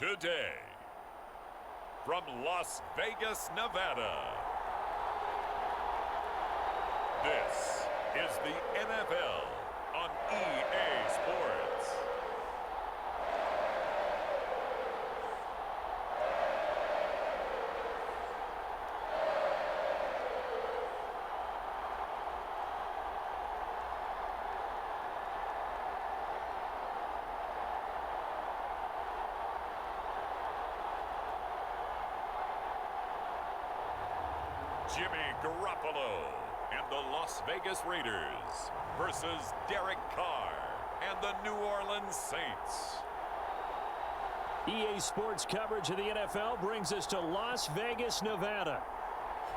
today. From Las Vegas, Nevada, this is the NFL on EA Sports. Jimmy Garoppolo and the Las Vegas Raiders versus Derek Carr and the New Orleans Saints. EA Sports coverage of the NFL brings us to Las Vegas, Nevada.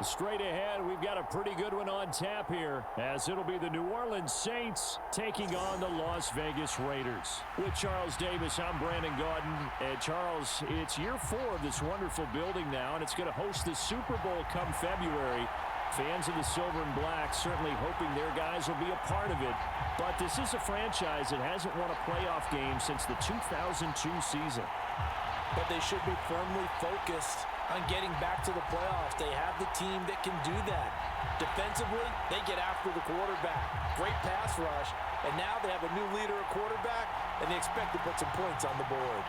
Straight ahead, we've got a pretty good one on tap here, as it'll be the New Orleans Saints taking on the Las Vegas Raiders. With Charles Davis, I'm Brandon Gaudin. And Charles, it's year 4 of this wonderful building now, and it's going to host the Super Bowl come February. Fans of the silver and black certainly hoping their guys will be a part of it. But this is a franchise that hasn't won a playoff game since the 2002 season. But they should be firmly focused on getting back to the playoffs. They have the team that can do that. Defensively, they get after the quarterback. Great pass rush, and now they have a new leader at quarterback, and they expect to put some points on the board.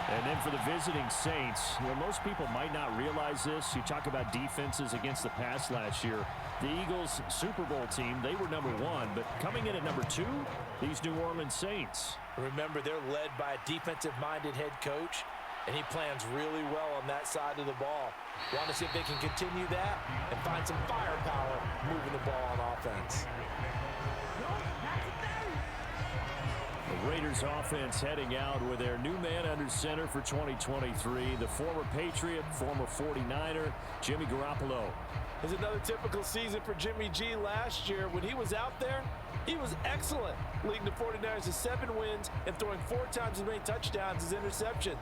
And then for the visiting Saints, most people might not realize this. You talk about defenses against the pass last year. The Eagles' Super Bowl team, they were number 1, but coming in at number 2, these New Orleans Saints. Remember, they're led by a defensive-minded head coach, and he plans really well on that side of the ball. Want to see if they can continue that and find some firepower moving the ball on offense. The Raiders offense heading out with their new man under center for 2023, the former Patriot, former 49er, Jimmy Garoppolo. It's another typical season for Jimmy G. Last year, when he was out there, he was excellent, leading the 49ers to 7 wins and throwing 4 times as many touchdowns as interceptions.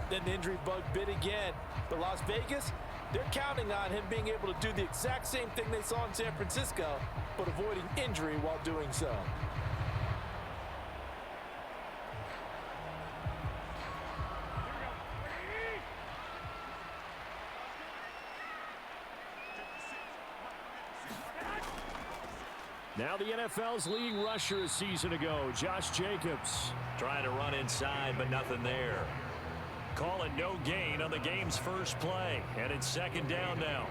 Then the injury bug bit again. But Las Vegas, they're counting on him being able to do the exact same thing they saw in San Francisco, but avoiding injury while doing so. Now the NFL's leading rusher a season ago, Josh Jacobs. Trying to run inside, but nothing there. Calling no gain on the game's first play, and it's second down now.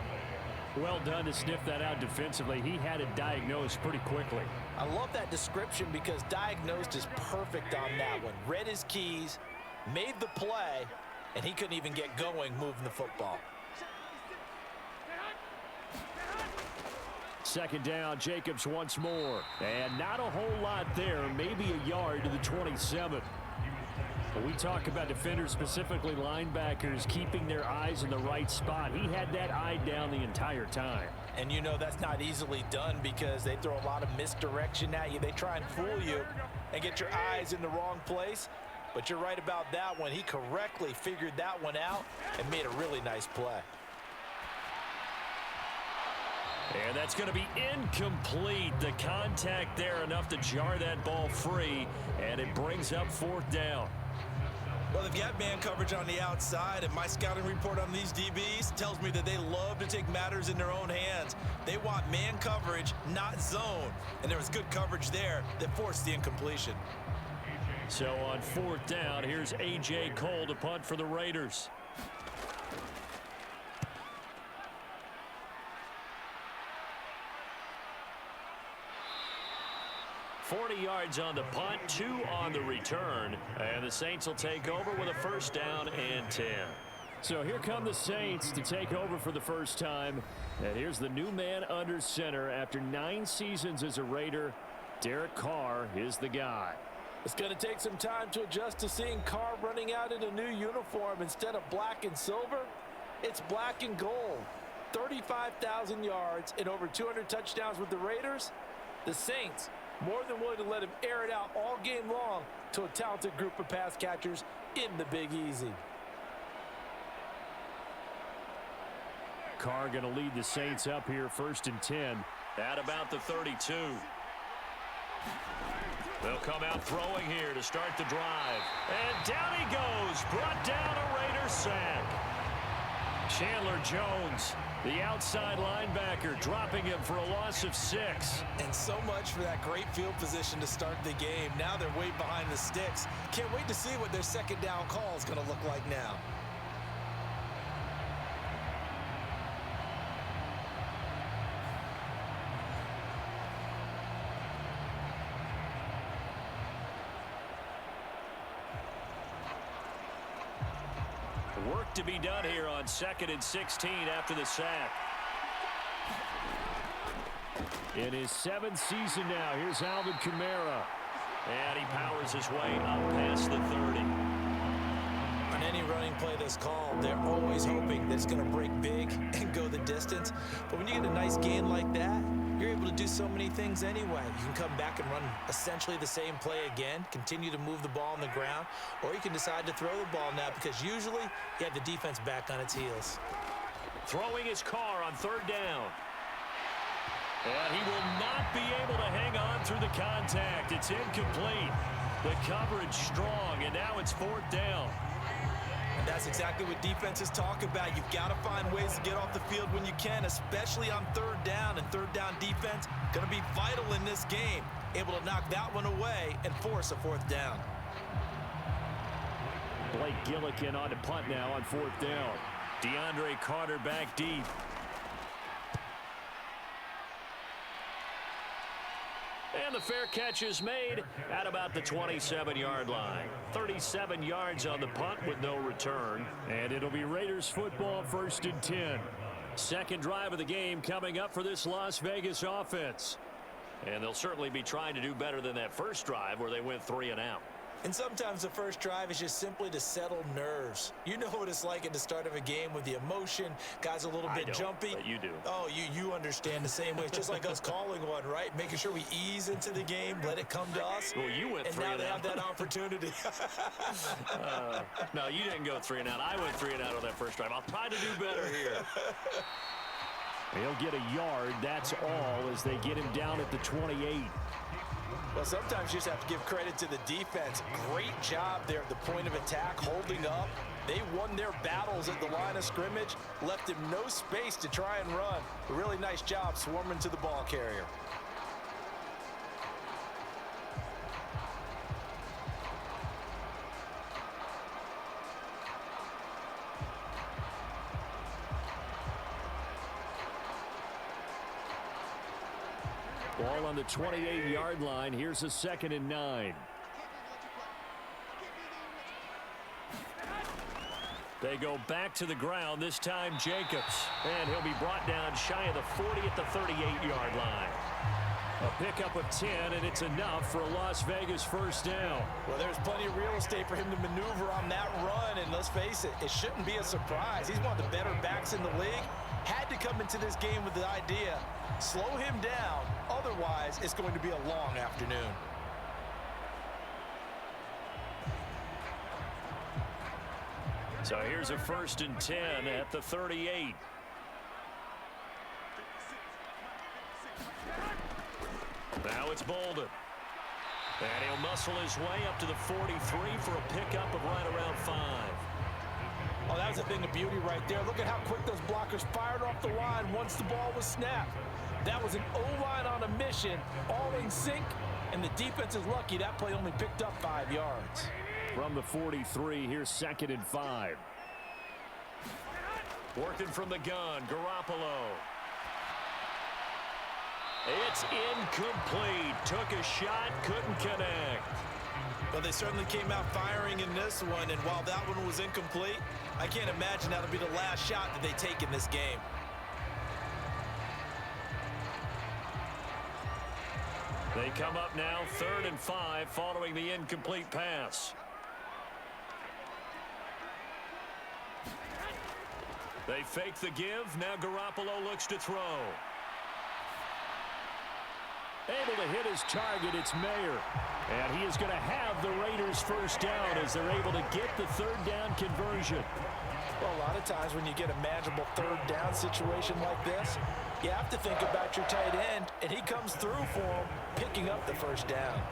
Well done to sniff that out defensively. He had it diagnosed pretty quickly. I love that description because diagnosed is perfect on that one. Read his keys, made the play, and he couldn't even get going moving the football. Second down, Jacobs once more. And not a whole lot there, maybe a yard to the 27. But we talk about defenders, specifically linebackers, keeping their eyes in the right spot. He had that eye down the entire time. And you know that's not easily done because they throw a lot of misdirection at you. They try and fool you and get your eyes in the wrong place. But you're right about that one. He correctly figured that one out and made a really nice play. And that's going to be incomplete. The contact there enough to jar that ball free, and it brings up 4th down. Well, they've got man coverage on the outside, and my scouting report on these DBs tells me that they love to take matters in their own hands. They want man coverage, not zone. And there was good coverage there that forced the incompletion. So on 4th down, here's A.J. Cole to punt for the Raiders. $40 yards on the punt, 2 on the return, and the Saints will take over with a first down and 10. So here come the Saints to take over for the first time, and here's the new man under center after 9 seasons as a Raider. Derek Carr is the guy. It's going to take some time to adjust to seeing Carr running out in a new uniform instead of black and silver. It's black and gold. 35,000 yards and over 200 touchdowns with the Raiders. The Saints more than willing to let him air it out all game long to a talented group of pass catchers in the Big Easy. Carr going to lead the Saints up here, 1st and 10. At about the 32. They'll come out throwing here to start the drive. And down he goes. Brought down a Raiders sack. Chandler Jones, the outside linebacker, dropping him for a loss of 6. And so much for that great field position to start the game. Now they're way behind the sticks. Can't wait to see what their second down call is going to look like now. Work to be done here on 2nd and 16 after the sack. In his 7th season now, here's Alvin Kamara. And he powers his way up past the 30. On any running play that's called, they're always hoping that it's going to break big and go the distance. But when you get a nice gain like that, you're able to do so many things anyway. You can come back and run essentially the same play again, continue to move the ball on the ground, or you can decide to throw the ball now because usually you have the defense back on its heels. Throwing his car on 3rd down. And he will not be able to hang on through the contact. It's incomplete. The coverage strong, and now it's 4th down. And that's exactly what defenses talk about. You've got to find ways to get off the field when you can, especially on 3rd down. And 3rd down defense going to be vital in this game. Able to knock that one away and force a 4th down. Blake Gillikin on to punt now on 4th down. DeAndre Carter back deep. And the fair catch is made at about the 27-yard line. 37 yards on the punt with no return. And it'll be Raiders football, 1st and 10. Second drive of the game coming up for this Las Vegas offense. And they'll certainly be trying to do better than that first drive where they went 3 and out. And sometimes the first drive is just simply to settle nerves. You know what it's like at the start of a game with the emotion. Guys a little bit jumpy. But you do. Oh, you understand the same way. It's just like us calling one, right? Making sure we ease into the game, let it come to us. Well, you went 3 and out. And now they have that opportunity. No, you didn't go 3 and out. I went 3 and out on that first drive. I'll try to do better here. He'll get a yard. That's all as they get him down at the 28. Well, sometimes you just have to give credit to the defense. Great job there at the point of attack, holding up. They won their battles at the line of scrimmage, left him no space to try and run. A really nice job swarming to the ball carrier. Ball on the 28-yard line. Here's a 2nd and 9. They go back to the ground, this time Jacobs. And he'll be brought down shy of the 40 at the 38-yard line. A pickup of 10, and it's enough for a Las Vegas 1st down. Well, there's plenty of real estate for him to maneuver on that run, and let's face it, it shouldn't be a surprise. He's one of the better backs in the league. Had to come into this game with the idea, slow him down, otherwise it's going to be a long afternoon. So here's a 1st and 10 at the 38. Now it's Bolden. And he'll muscle his way up to the 43 for a pickup of right around 5. Oh, that was a thing of beauty right there. Look at how quick those blockers fired off the line once the ball was snapped. That was an O-line on a mission, all in sync, and the defense is lucky that play only picked up 5 yards. From the 43, here's 2nd and 5. Working from the gun, Garoppolo. It's incomplete. Took a shot, couldn't connect. Well, they certainly came out firing in this one, and while that one was incomplete, I can't imagine that'll be the last shot that they take in this game. They come up now 3rd and 5 following the incomplete pass. They fake the give. Now Garoppolo looks to throw. Able to hit his target. It's Mayer. And he is going to have the Raiders 1st down as they're able to get the 3rd down conversion. Well, a lot of times when you get a manageable 3rd down situation like this, You have to think about your tight end, and he comes through for him, picking up the first down.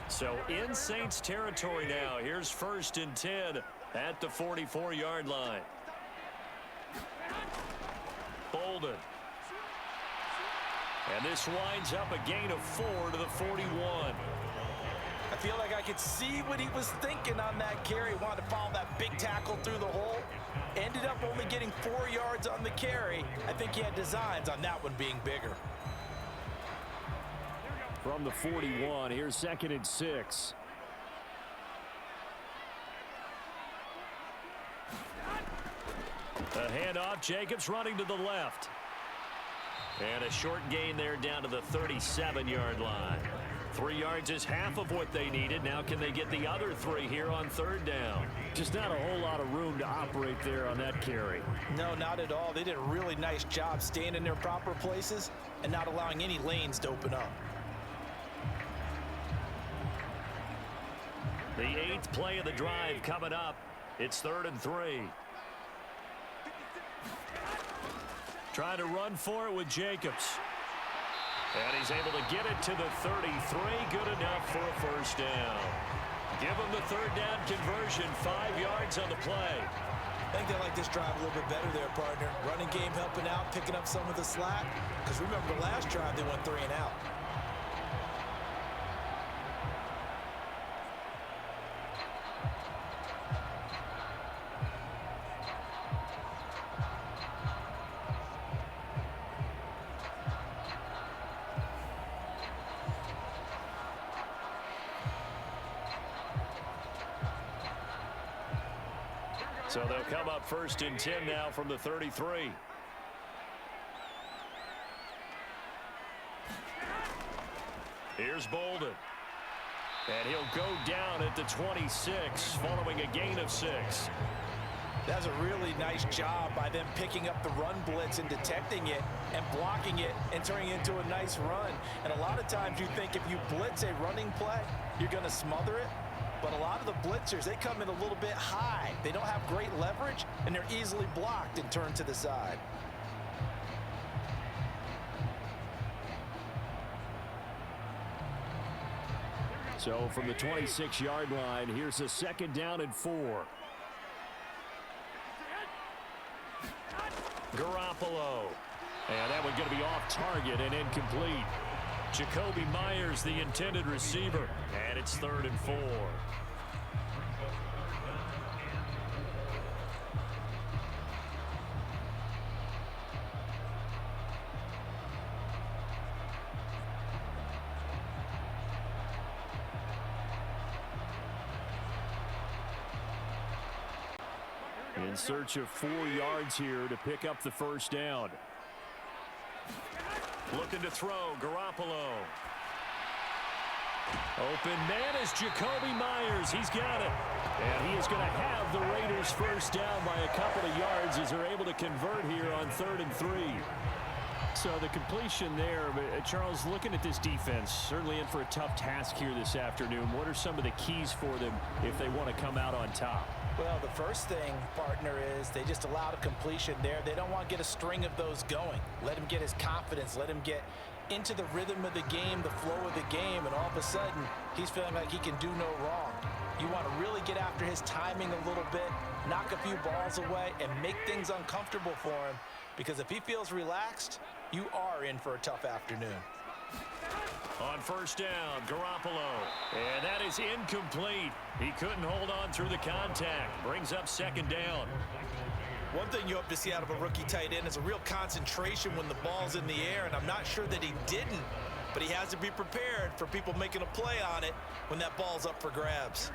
So in Saints territory now. Here's 1st and 10 at the 44-yard line. Bolden. And this winds up a gain of 4 to the 41. I feel like I could see what he was thinking on that carry. Wanted to follow that big tackle through the hole. Ended up only getting 4 yards on the carry. I think he had designs on that one being bigger. From the 41, here's 2nd and 6. A handoff, Jacobs running to the left. And a short gain there down to the 37-yard line. 3 yards is half of what they needed. Now can they get the other 3 here on 3rd down? Just not a whole lot of room to operate there on that carry. No, not at all. They did a really nice job staying in their proper places and not allowing any lanes to open up. The 8th play of the drive coming up. It's 3rd and 3. Trying to run for it with Jacobs. And he's able to get it to the 33. Good enough for a first down. Give him the 3rd down conversion. 5 yards on the play. I think they like this drive a little bit better there, partner. Running game helping out, picking up some of the slack. Because remember, the last drive they went 3 and out. So they'll come up 1st and 10 now from the 33. Here's Bolden. And he'll go down at the 26 following a gain of 6. That's a really nice job by them picking up the run blitz and detecting it and blocking it and turning it into a nice run. And a lot of times you think if you blitz a running play, you're going to smother it. But a lot of the blitzers, they come in a little bit high. They don't have great leverage, and they're easily blocked and turned to the side. So from the 26-yard line, here's a 2nd down and 4. Garoppolo. And that one going to be off target and incomplete. Jacoby Myers, the intended receiver. And it's 3rd and 4. In search of 4 yards here to pick up the first down. Looking to throw, Garoppolo. Open man is Jacoby Myers. He's got it. And he is going to have the Raiders first down by a couple of yards as they're able to convert here on 3rd and 3. So the completion there, but Charles, looking at this defense, certainly in for a tough task here this afternoon. What are some of the keys for them if they want to come out on top? Well, the first thing, partner, is they just allowed a completion there. They don't want to get a string of those going. Let him get his confidence. Let him get into the rhythm of the game, the flow of the game, and all of a sudden, he's feeling like he can do no wrong. You want to really get after his timing a little bit, knock a few balls away, and make things uncomfortable for him. Because if he feels relaxed, you are in for a tough afternoon. On first down, Garoppolo. And that is incomplete. He couldn't hold on through the contact. Brings up 2nd down. One thing you hope to see out of a rookie tight end is a real concentration when the ball's in the air, and I'm not sure that he didn't, but he has to be prepared for people making a play on it when that ball's up for grabs.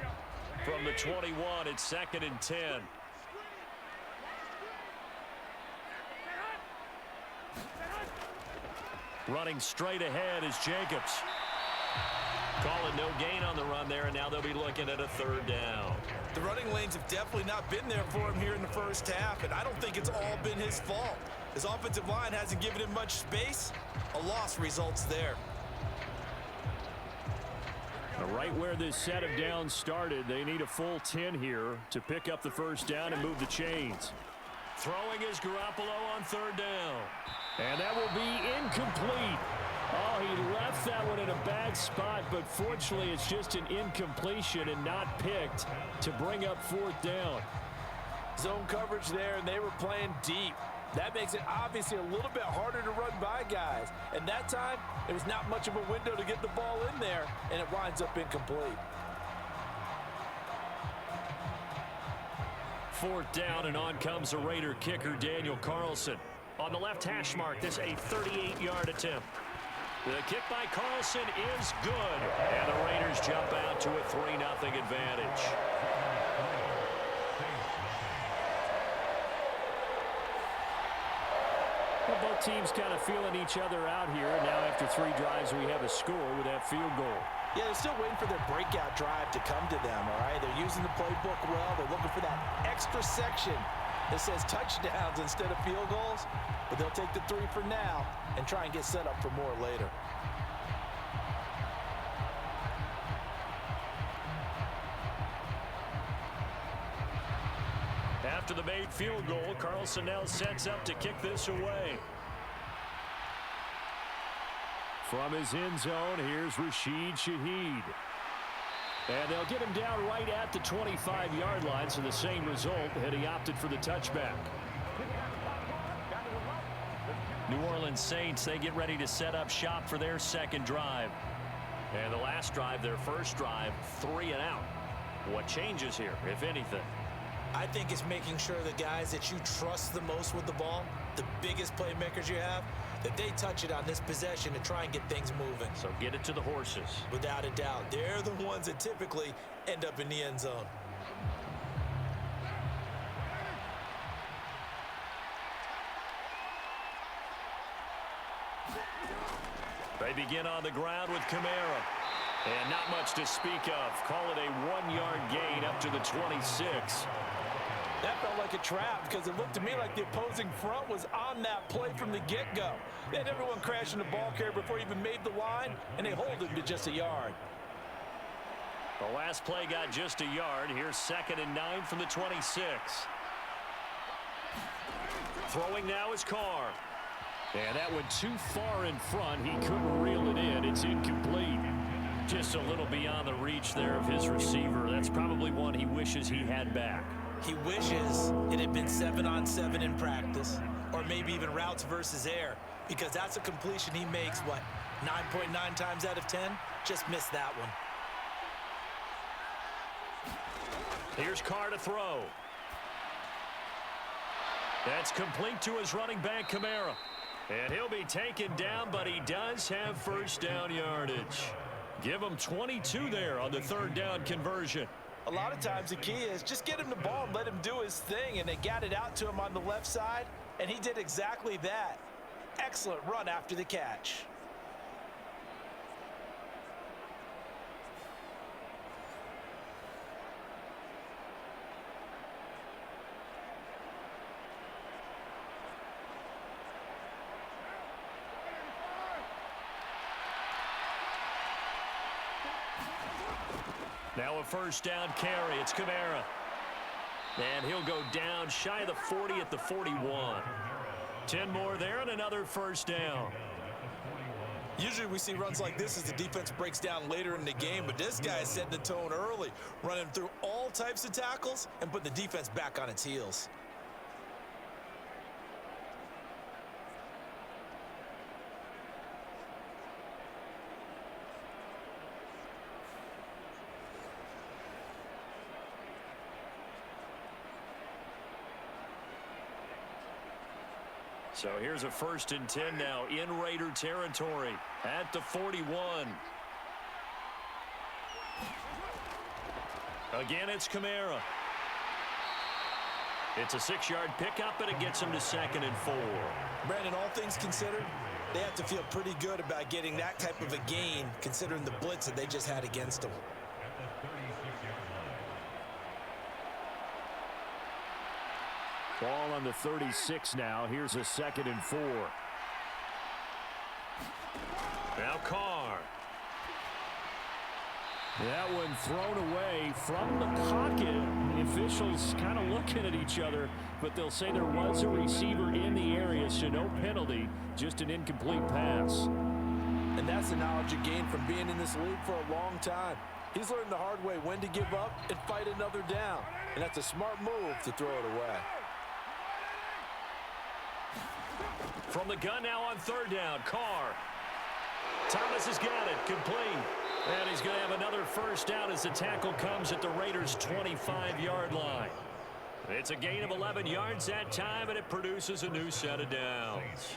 From the 21, it's 2nd and 10. Running straight ahead is Jacobs. Calling no gain on the run there, and now they'll be looking at a 3rd down. The running lanes have definitely not been there for him here in the first half, and I don't think it's all been his fault. His offensive line hasn't given him much space. A loss results there. Right where this set of downs started, they need a full 10 here to pick up the first down and move the chains. Throwing is Garoppolo on third down. And that will be incomplete. Oh, he left that one in a bad spot, but fortunately it's just an incompletion and not picked to bring up fourth down. Zone coverage there, and they were playing deep. That makes it obviously a little bit harder to run by guys. And that time, there was not much of a window to get the ball in there, and it winds up incomplete. Fourth down, and on comes the Raider kicker, Daniel Carlson. On the left hash mark, this a 38-yard attempt. The kick by Carlson is good, and the Raiders jump out to a 3-0 advantage. Well, both teams kind of feeling each other out here. Now after 3 drives, we have a score with that field goal. Yeah, they're still waiting for their breakout drive to come to them, all right? They're using the playbook well. They're looking for that extra section that says touchdowns instead of field goals. But they'll take the 3 for now and try and get set up for more later. After the made field goal, Carlson now sets up to kick this away. From his end zone, here's Rashid Shaheed. And they'll get him down right at the 25-yard line, so the same result had he opted for the touchback. New Orleans Saints, they get ready to set up shop for their second drive. And the last drive, their first drive, 3 and out. What changes here, if anything? I think it's making sure the guys that you trust the most with the ball, the biggest playmakers you have, that they touch it on this possession to try and get things moving. So get it to the horses. Without a doubt. They're the ones that typically end up in the end zone. They begin on the ground with Kamara. And not much to speak of. Call it a 1-yard gain up to the 26. That felt like a trap because it looked to me like the opposing front was on that play from the get-go. They had everyone crashing the ball carrier before he even made the line, and they hold him to just a yard. The last play got just a yard. Here's 2nd and 9 from the 26. Throwing now is Carr. And that went too far in front. He couldn't reel it in. It's incomplete. Just a little beyond the reach there of his receiver. That's probably one he wishes he had back. He wishes it had been 7-on-7 in practice, or maybe even routes versus air, because that's a completion he makes, 9.9 times out of 10? Just missed that one. Here's Carr to throw. That's complete to his running back, Kamara. And he'll be taken down, but he does have first down yardage. Give him 22 there on the 3rd down conversion. A lot of times the key is just get him the ball and let him do his thing, and they got it out to him on the left side, and he did exactly that. Excellent run after the catch. Now a first down carry. It's Kamara. And he'll go down shy of the 40 at the 41. 10 more there and another first down. Usually we see runs like this as the defense breaks down later in the game, but this guy is setting the tone early, running through all types of tackles and putting the defense back on its heels. So here's a 1st and 10 now in Raider territory at the 41. Again, it's Kamara. It's a 6-yard pickup, and it gets him to 2nd and 4. Brandon, all things considered, they have to feel pretty good about getting that type of a gain, considering the blitz that they just had against them. Ball on the 36 now. Here's a 2nd and 4. Now Carr. That one thrown away from the pocket. The officials kind of looking at each other, but they'll say there was a receiver in the area, so no penalty, just an incomplete pass. And that's the knowledge you gain from being in this league for a long time. He's learned the hard way when to give up and fight another down. And that's a smart move to throw it away. From the gun now on 3rd down, Carr. Thomas has got it, complete. And he's going to have another first down as the tackle comes at the Raiders' 25-yard line. It's a gain of 11 yards that time, and it produces a new set of downs.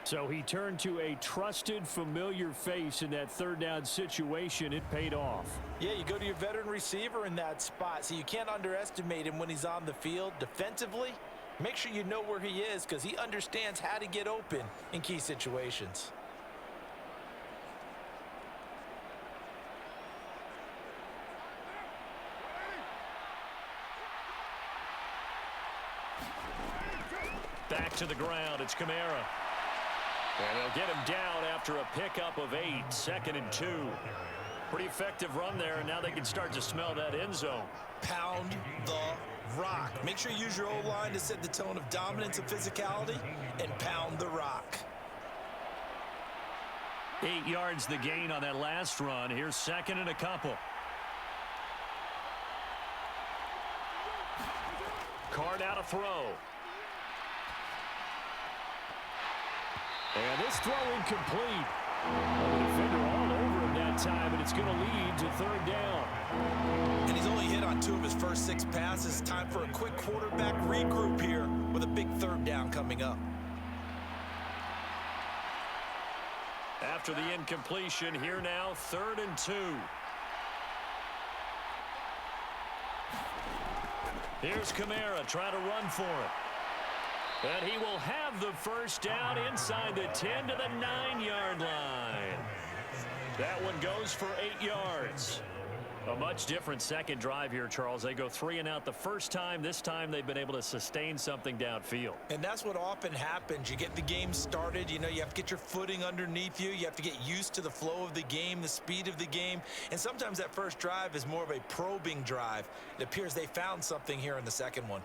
So he turned to a trusted, familiar face in that 3rd down situation. It paid off. Yeah, you go to your veteran receiver in that spot, so you can't underestimate him when he's on the field. Defensively, make sure you know where he is because he understands how to get open in key situations. Back to the ground, it's Kamara. And they'll get him down after a pickup of 8, 2nd and 2. Pretty effective run there, and now they can start to smell that end zone. Pound the rock. Make sure you use your O-line to set the tone of dominance and physicality, and pound the rock. 8 yards the gain on that last run. Here's 2nd and a couple. Carr now to throw. And this throw incomplete. The defender all over him that time, and it's going to lead to 3rd down. And he's only hit on 2 of his first 6 passes. Time for a quick quarterback regroup here with a big 3rd down coming up. After the incompletion, here now, 3rd and 2. Here's Kamara trying to run for it. And he will have the first down inside the 10 to the 9-yard line. That one goes for 8 yards. A much different second drive here, Charles. They go 3 and out the first time. This time they've been able to sustain something downfield. And that's what often happens. You get the game started. You know, you have to get your footing underneath you. You have to get used to the flow of the game, the speed of the game. And sometimes that first drive is more of a probing drive. It appears they found something here in the second one.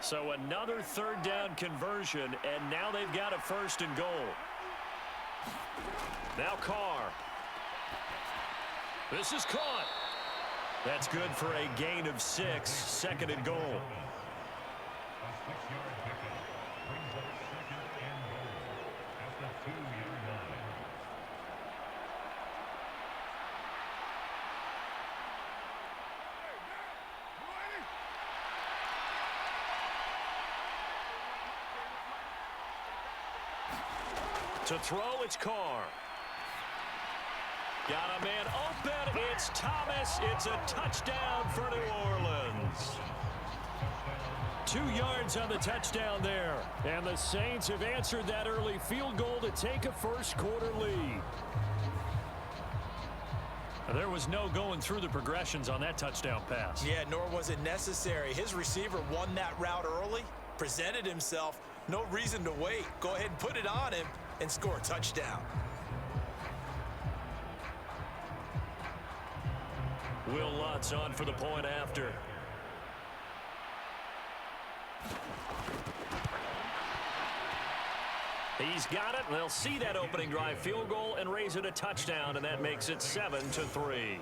So another 3rd down conversion, and now they've got a 1st and goal. Now Carr. This is caught. That's good for a gain of 6, 2nd and goal. To throw, it's Carr. Got a man open. It's Thomas. It's a touchdown for New Orleans. 2 yards on the touchdown there. And the Saints have answered that early field goal to take a first-quarter lead. There was no going through the progressions on that touchdown pass. Yeah, nor was it necessary. His receiver won that route early, presented himself. No reason to wait. Go ahead and put it on him and score a touchdown. Will Lutz on for the point after. He's got it. They'll see that opening drive field goal and raise it a touchdown, and that makes it 7-3.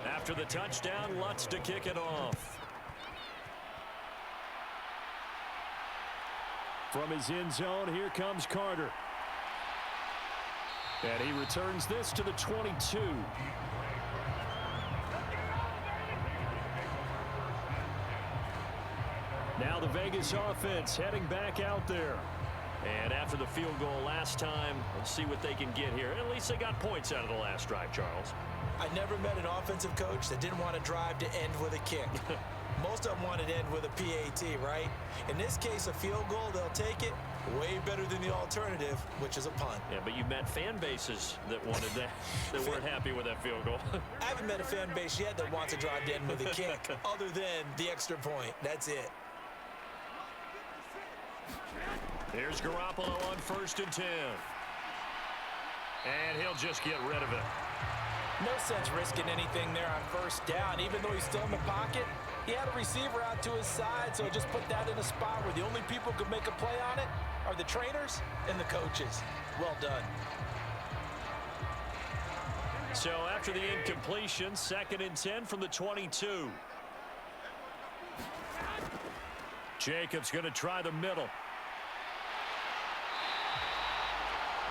After the touchdown, Lutz to kick it off. From his end zone, here comes Carter. And he returns this to the 22. Now the Vegas offense heading back out there. And after the field goal last time, let's see what they can get here. At least they got points out of the last drive, Charles. I never met an offensive coach that didn't want to drive to end with a kick. Most of them wanted to end with a PAT, right? In this case, a field goal, they'll take it. Way better than the alternative, which is a punt. Yeah, but you met fan bases that wanted that, that weren't happy with that field goal. I haven't met a fan base yet that wants to drive to end with a kick, other than the extra point. That's it. Here's Garoppolo on 1st and 10. And he'll just get rid of it. No sense risking anything there on 1st down. Even though he's still in the pocket, he had a receiver out to his side, so just put that in a spot where the only people who could make a play on it are the trainers and the coaches. Well done. So after the incompletion, 2nd and 10 from the 22. Jacobs going to try the middle.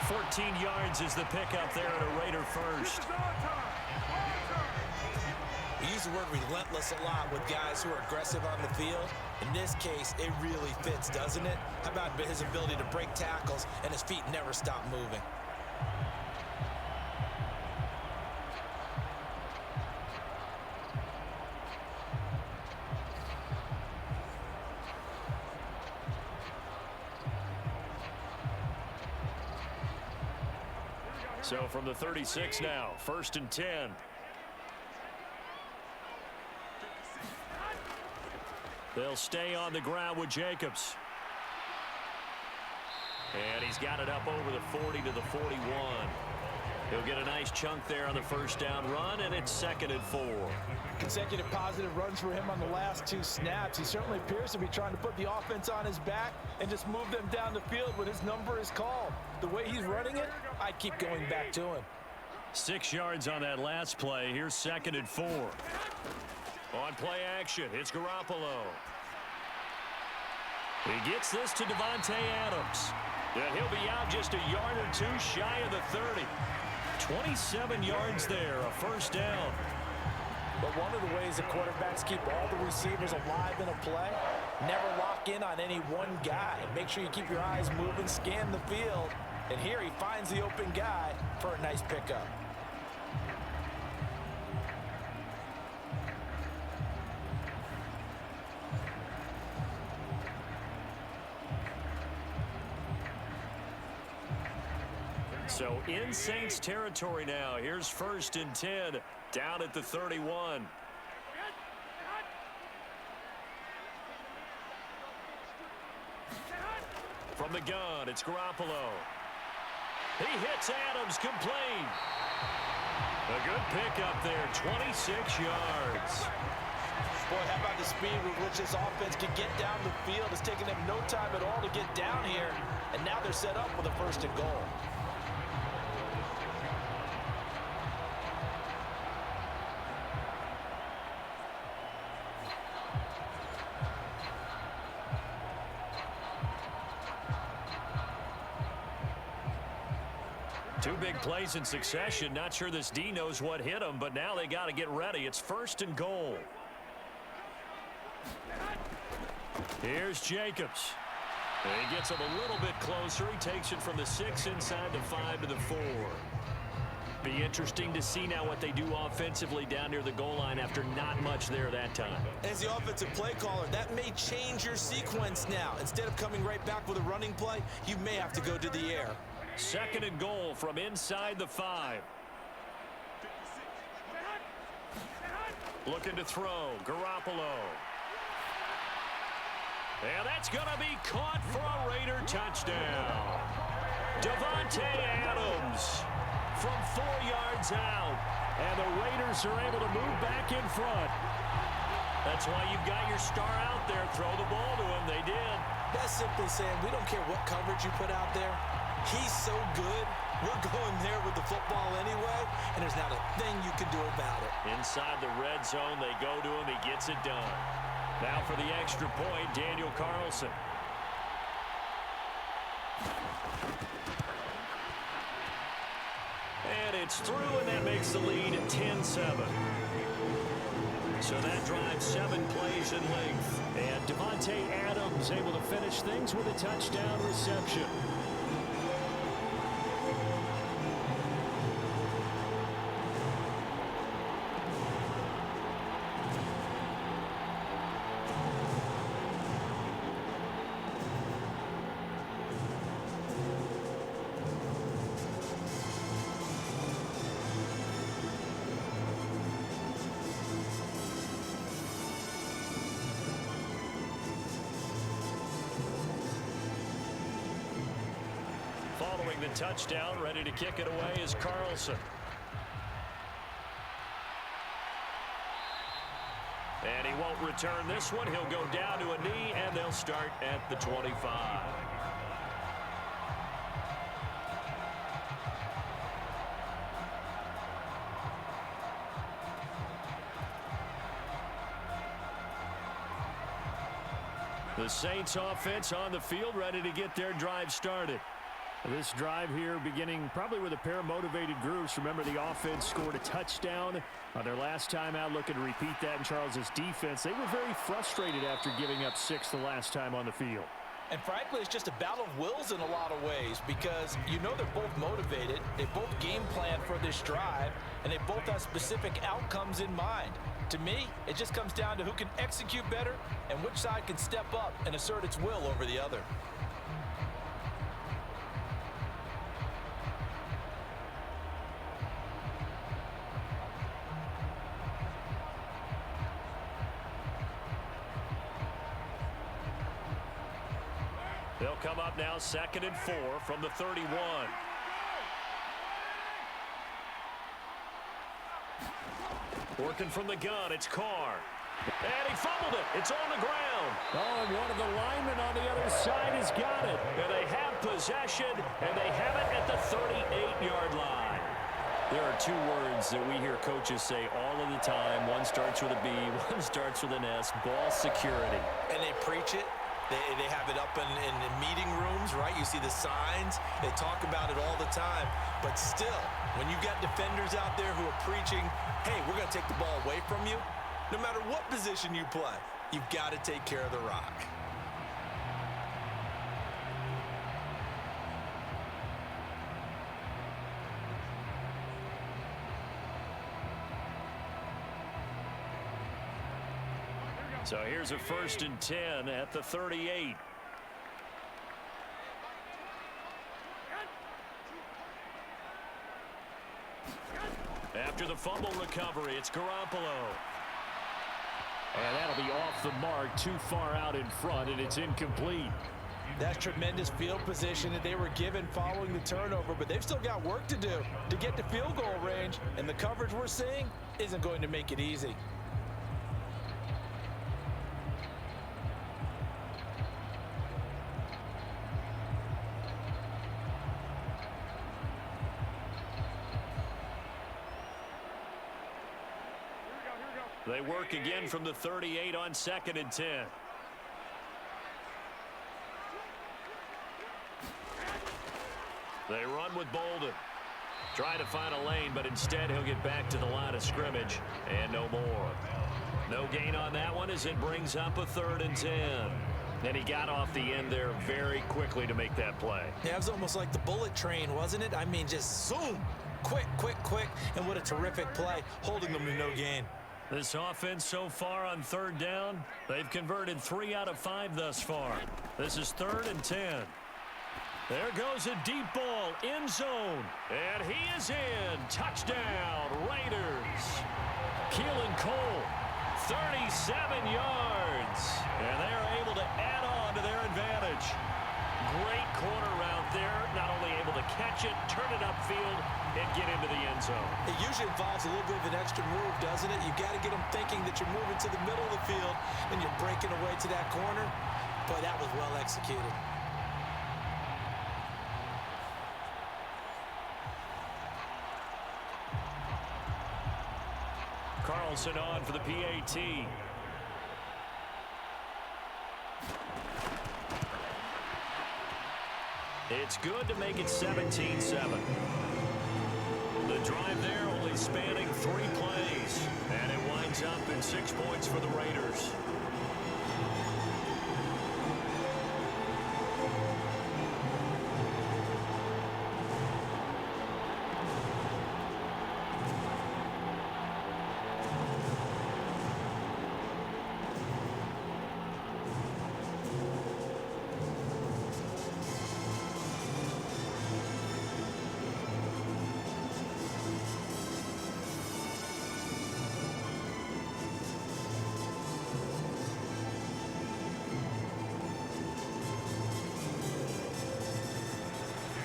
14 yards is the pickup there at a Raider first. We use the word relentless a lot with guys who are aggressive on the field. In this case, it really fits, doesn't it? How about his ability to break tackles and his feet never stop moving? So from the 36 now, 1st and 10. They'll stay on the ground with Jacobs. And he's got it up over the 40 to the 41. He'll get a nice chunk there on the 1st down run, and it's 2nd and 4. Consecutive positive runs for him on the last 2 snaps. He certainly appears to be trying to put the offense on his back and just move them down the field when his number is called. The way he's running it, I'd keep going back to him. 6 yards on that last play. Here's 2nd and 4. On play action, it's Garoppolo. He gets this to Davante Adams. And he'll be out just a yard or 2 shy of the 30. 27 yards there, a 1st down. But one of the ways the quarterbacks keep all the receivers alive in a play, never lock in on any one guy. Make sure you keep your eyes moving, scan the field. And here he finds the open guy for a nice pickup. So in Saints territory now. Here's 1st and 10 down at the 31. From the gun, it's Garoppolo. He hits Adams, complete. A good pickup there, 26 yards. Boy, how about the speed with which this offense can get down the field? It's taken them no time at all to get down here, and now they're set up with a 1st and goal. Two big plays in succession. Not sure this D knows what hit him, but now they got to get ready. It's 1st and goal. Here's Jacobs. He gets him a little bit closer. He takes it from the 6 inside the 5 to the 4. Be interesting to see now what they do offensively down near the goal line after not much there that time. As the offensive play caller, that may change your sequence now. Instead of coming right back with a running play, you may have to go to the air. 2nd and goal from inside the 5. Looking to throw. Garoppolo. And that's going to be caught for a Raider touchdown. Davante Adams from 4 yards out. And the Raiders are able to move back in front. That's why you've got your star out there. Throw the ball to him. They did. That's simply saying we don't care what coverage you put out there. He's so good. We're going there with the football anyway, and there's not a thing you can do about it. Inside the red zone, they go to him. He gets it done. Now for the extra point, Daniel Carlson. It's through, and that makes the lead 10-7. So that drive 7 plays in length. And Devontae Adams able to finish things with a touchdown reception. Following the touchdown, ready to kick it away is Carlson. And he won't return this one. He'll go down to a knee, and they'll start at the 25. The Saints offense on the field, ready to get their drive started. This drive here beginning probably with a pair of motivated groups. Remember, the offense scored a touchdown on their last time out, looking to repeat that in Charles's defense. They were very frustrated after giving up 6 the last time on the field. And frankly, it's just a battle of wills in a lot of ways because you know they're both motivated. They both game plan for this drive, and they both have specific outcomes in mind. To me, it just comes down to who can execute better and which side can step up and assert its will over the other. They'll come up now 2nd and 4 from the 31. Working from the gun, it's Carr. And he fumbled it. It's on the ground. Oh, and one of the linemen on the other side has got it. And they have possession, and they have it at the 38-yard line. There are 2 words that we hear coaches say all of the time. One starts with a B, one starts with an S, ball security. And they preach it. They have it up in meeting rooms, right? You see the signs. They talk about it all the time. But still, when you got defenders out there who are preaching, hey, we're going to take the ball away from you, no matter what position you play, you've got to take care of the rock. So here's a 1st and 10 at the 38. After the fumble recovery, it's Garoppolo. And that'll be off the mark, too far out in front, and it's incomplete. That's tremendous field position that they were given following the turnover, but they've still got work to do to get to field goal range, and the coverage we're seeing isn't going to make it easy. They work again from the 38 on 2nd and 10. They run with Bolden. Try to find a lane, but instead he'll get back to the line of scrimmage. And no more. No gain on that one as it brings up a 3rd and 10. And he got off the end there very quickly to make that play. Yeah, it was almost like the bullet train, wasn't it? I mean, just zoom. Quick, quick, quick. And what a terrific play, holding them to no gain. This offense so far on 3rd down, they've converted 3 out of 5 thus far. This is 3rd and 10. There goes a deep ball, end zone, and he is in. Touchdown, Raiders. Keelan Cole, 37 yards, and they are able to add on to their advantage. Great corner route there, not only able to catch it, turn it upfield, and get into the end zone. It usually involves a little bit of an extra move, doesn't it? You've got to get them thinking that you're moving to the middle of the field and you're breaking away to that corner. But that was well executed. Carlson on for the PAT. It's good to make it 17-7. The Drive there only spanning 3 plays. And it winds up in 6 points for the Raiders.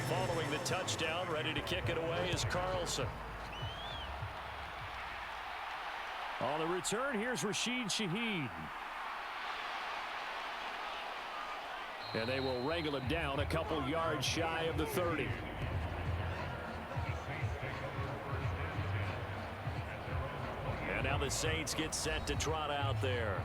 Following the touchdown, ready to kick it away is Carlson. On the return, here's Rashid Shaheed. And they will wrangle him down a couple yards shy of the 30. And now the Saints get set to trot out there.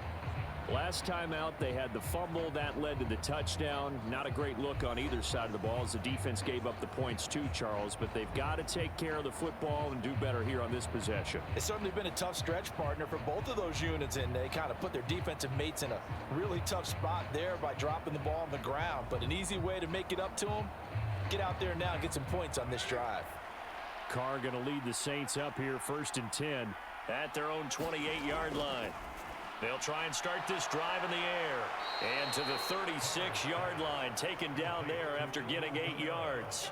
Last time out, they had the fumble. That led to the touchdown. Not a great look on either side of the ball as the defense gave up the points too, Charles. But they've got to take care of the football and do better here on this possession. It's certainly been a tough stretch, partner, for both of those units, and they kind of put their defensive mates in a really tough spot there by dropping the ball on the ground. But an easy way to make it up to them, get out there now and get some points on this drive. Carr going to lead the Saints up here, 1st and 10. At their own 28-yard line. They'll try and start this drive in the air. And to the 36-yard line, taken down there after getting 8 yards.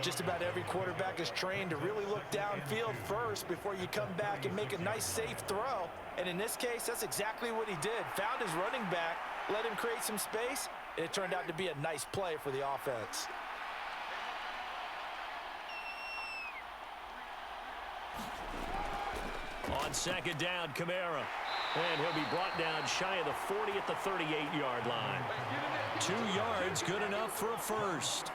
Just about every quarterback is trained to really look downfield first before you come back and make a nice, safe throw. And in this case, that's exactly what he did. Found his running back, let him create some space, and it turned out to be a nice play for the offense. On 2nd down, Kamara. And he'll be brought down shy of the 40 at the 38-yard line. 2 yards, good enough for a first.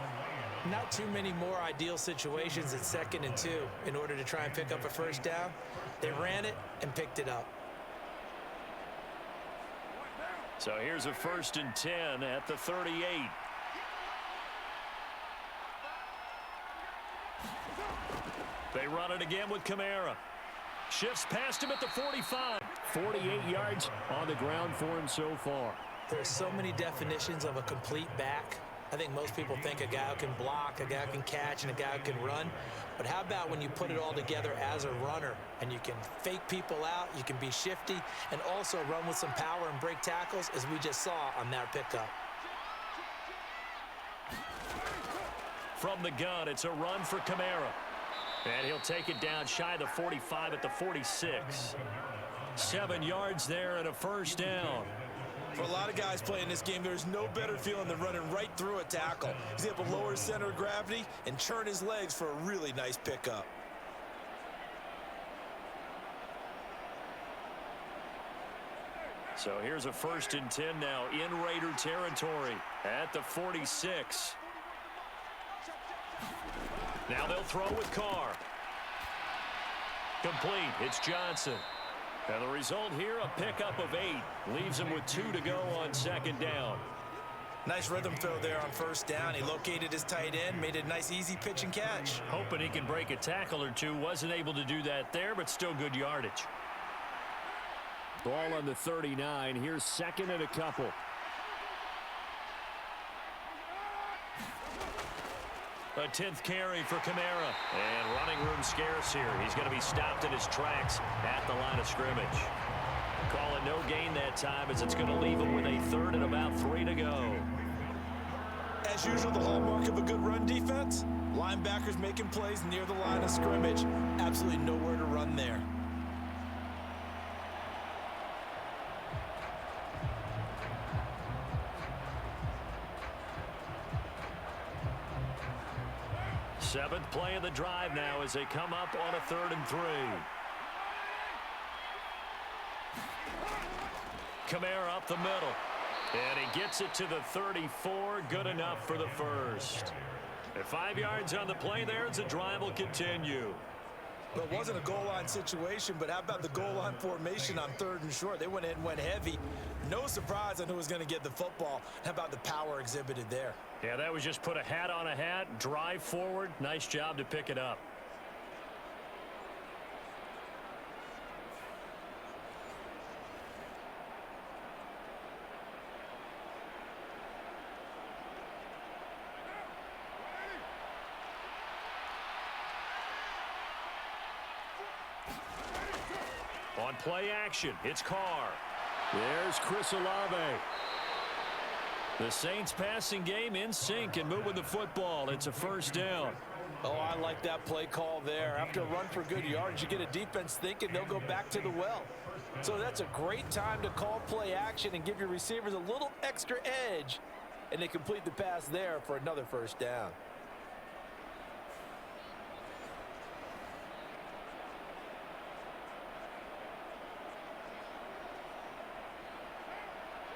Not too many more ideal situations at 2nd and 2 in order to try and pick up a first down. They ran it and picked it up. So here's a 1st and 10 at the 38. They run it again with Kamara. Shifts past him at the 45. 48 yards on the ground for him so far. There's so many definitions of a complete back. I think most people think a guy who can block, a guy who can catch, and a guy who can run. But how about when you put it all together as a runner and you can fake people out, you can be shifty, and also run with some power and break tackles, as we just saw on that pickup. From the gun, it's a run for Kamara. And he'll take it down shy of the 45 at the 46. 7 yards there and a first down. For a lot of guys playing this game, there's no better feeling than running right through a tackle. He's able to lower his center of gravity and churn his legs for a really nice pickup. So here's a 1st and 10 now in Raider territory at the 46. Now they'll throw with Carr. Complete. It's Johnson. And the result here, a pickup of 8. Leaves him with 2 to go on 2nd down. Nice rhythm throw there on 1st down. He located his tight end, made a nice easy pitch and catch. Hoping he can break a tackle or two. Wasn't able to do that there, but still good yardage. Ball on the 39. Here's 2nd and a couple. A 10th carry for Kamara. And running room scarce here. He's going to be stopped in his tracks at the line of scrimmage. Call it no gain that time, as it's going to leave him with a 3rd and about 3 to go. As usual, the hallmark of a good run defense, linebackers making plays near the line of scrimmage. Absolutely nowhere to run there. Seventh play of the drive now as they come up on a 3rd and 3. Kamara up the middle. And he gets it to the 34. Good enough for the first. At 5 yards on the play there as the drive will continue. Well, it wasn't a goal line situation, but how about the goal line formation on 3rd and short? They went in, went heavy. No surprise on who was going to get the football. How about the power exhibited there? Yeah, that was just put a hat on a hat, drive forward. Nice job to pick it up. On play action, it's Carr. There's Chris Olave. The Saints passing game in sync and moving the football. It's a first down. Oh, I like that play call there. After a run for good yards, you get a defense thinking they'll go back to the well. So that's a great time to call play action and give your receivers a little extra edge. And they complete the pass there for another first down.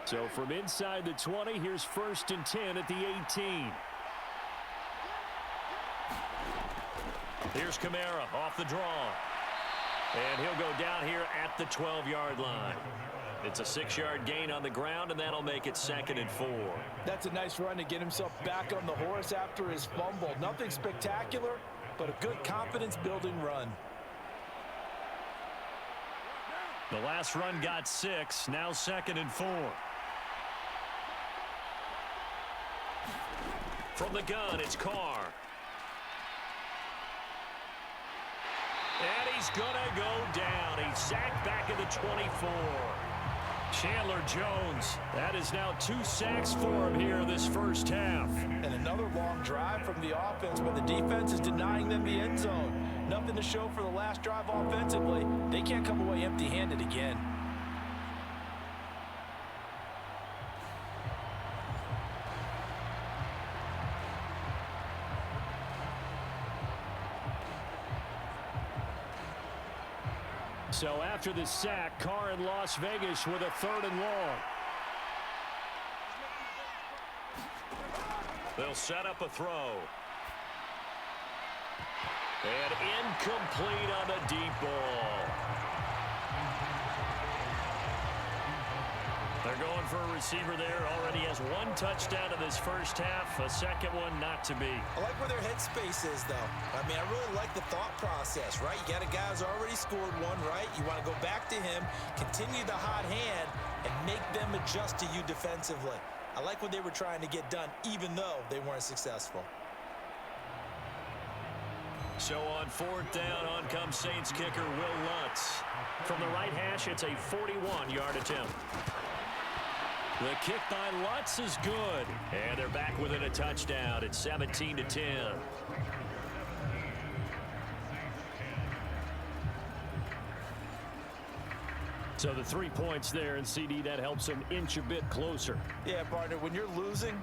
So from inside the 20, here's 1st and 10 at the 18. Here's Kamara off the draw. And he'll go down here at the 12-yard line. It's a 6-yard gain on the ground, and that'll make it 2nd and 4. That's a nice run to get himself back on the horse after his fumble. Nothing spectacular, but a good confidence-building run. The last run got 6, now 2nd and 4. From the gun, it's Carr. And he's going to go down. He's sacked back at the 24. Chandler Jones, that is now 2 sacks for him here this first half. And another long drive from the offense, but the defense is denying them the end zone. Nothing to show for the last drive offensively. They can't come away empty-handed again. So after the sack, Carr in Las Vegas with a 3rd and long. They'll set up a throw. And incomplete on the deep ball. They're going for a receiver there. Already has 1 touchdown in this first half. A second one not to be. I like where their headspace is, though. I mean, I really like the thought process, right? You got a guy who's already scored 1, right? You want to go back to him, continue the hot hand, and make them adjust to you defensively. I like what they were trying to get done, even though they weren't successful. So on 4th down, on comes Saints kicker Will Lutz. From the right hash, it's a 41-yard attempt. The kick by Lutz is good. And they're back within a touchdown. It's 17-10. So the 3 points there, and CD, that helps them inch a bit closer. Yeah, partner, when you're losing,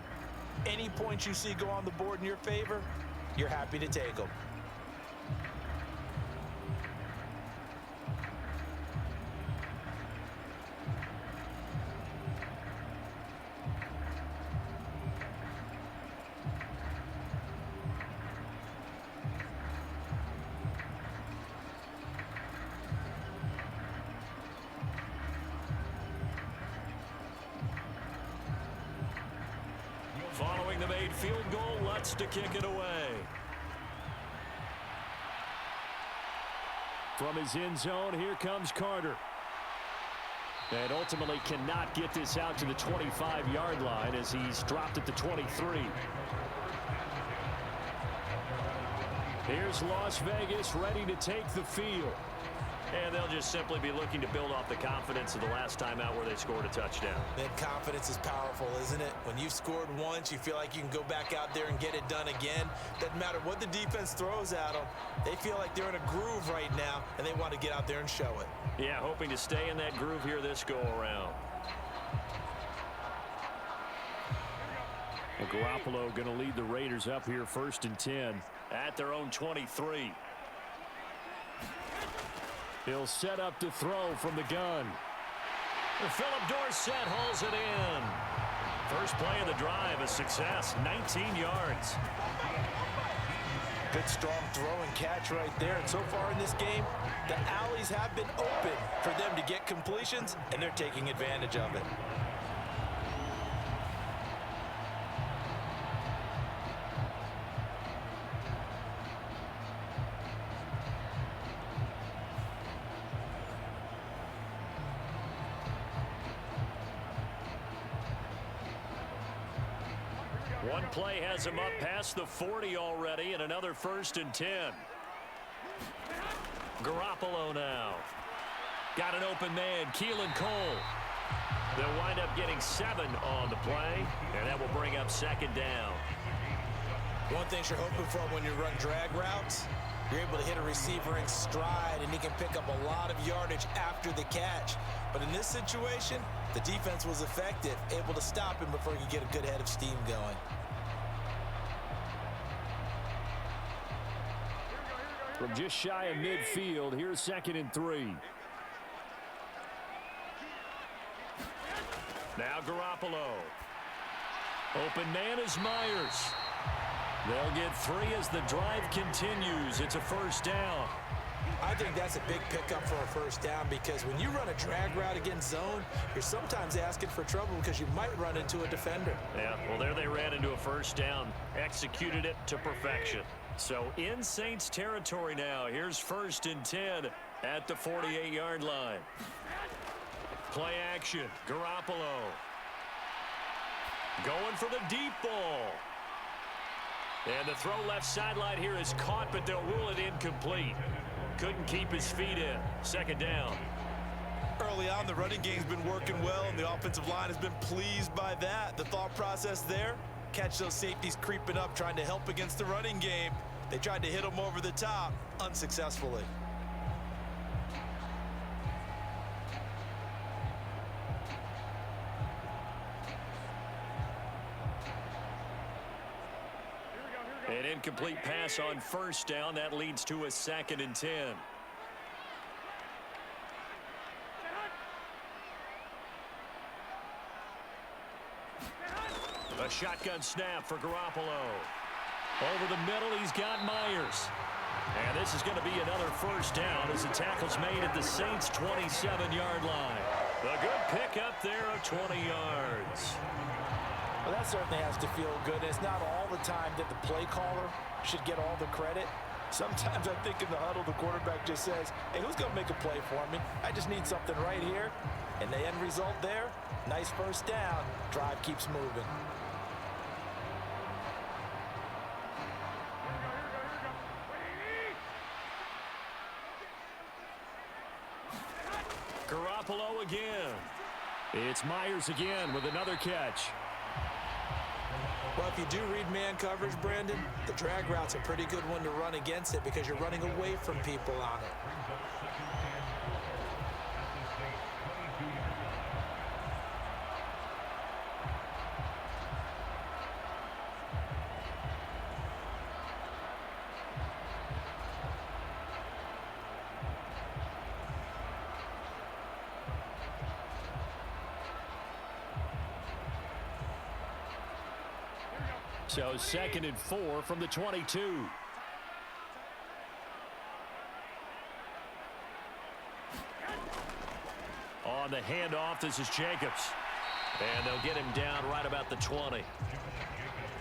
any points you see go on the board in your favor, you're happy to take them. Following the made field goal, Lutz to kick it away. From his end zone, here comes Carter. And ultimately cannot get this out to the 25-yard line as he's dropped at the 23. Here's Las Vegas ready to take the field. And they'll just simply be looking to build off the confidence of the last time out where they scored a touchdown. That confidence is powerful, isn't it? When you've scored once, you feel like you can go back out there and get it done again. Doesn't matter what the defense throws at them. They feel like they're in a groove right now, and they want to get out there and show it. Yeah, hoping to stay in that groove here this go-around. Well, Garoppolo going to lead the Raiders up here 1st and 10 at their own 23. He'll set up to throw from the gun. Philip Dorsett hauls it in. First play of the drive, a success, 19 yards. Good strong throw and catch right there. And so far in this game, the alleys have been open for them to get completions, and they're taking advantage of it. One play has him up past the 40 already, and another 1st and 10. Garoppolo now. Got an open man, Keelan Cole. They'll wind up getting 7 on the play, and that will bring up second down. One thing you're hoping for when you run drag routes, you're able to hit a receiver in stride, and he can pick up a lot of yardage after the catch. But in this situation, the defense was effective, able to stop him before he could get a good head of steam going. From just shy of midfield, here's 2nd and 3. Now Garoppolo. Open man is Myers. They'll get 3 as the drive continues. It's a first down. I think that's a big pickup for a first down because when you run a drag route against zone, you're sometimes asking for trouble because you might run into a defender. Yeah, well, there they ran into a first down. Executed it to perfection. So in Saints territory now. Here's 1st and 10 at the 48-yard line. Play action. Garoppolo. Going for the deep ball. And the throw left sideline here is caught, but they'll rule it incomplete. Couldn't keep his feet in. Second down. Early on, the running game's been working well, and the offensive line has been pleased by that. The thought process there, catch those safeties creeping up, trying to help against the running game. They tried to hit them over the top, unsuccessfully. An incomplete pass on first down. That leads to a 2nd and 10. A shotgun snap for Garoppolo. Over the middle, he's got Myers. And this is going to be another first down as the tackle's made at the Saints' 27-yard line. A good pickup there of 20 yards. Well, that certainly has to feel good. It's not all the time that the play caller should get all the credit. Sometimes I think in the huddle, the quarterback just says, hey, who's going to make a play for me? I just need something right here. And the end result there, nice first down. Drive keeps moving. Garoppolo again. It's Myers again with another catch. Well, if you do read man coverage, Brandon, the drag route's a pretty good one to run against it because you're running away from people on it. So 2nd and 4 from the 22. On the handoff, this is Jacobs. And they'll get him down right about the 20.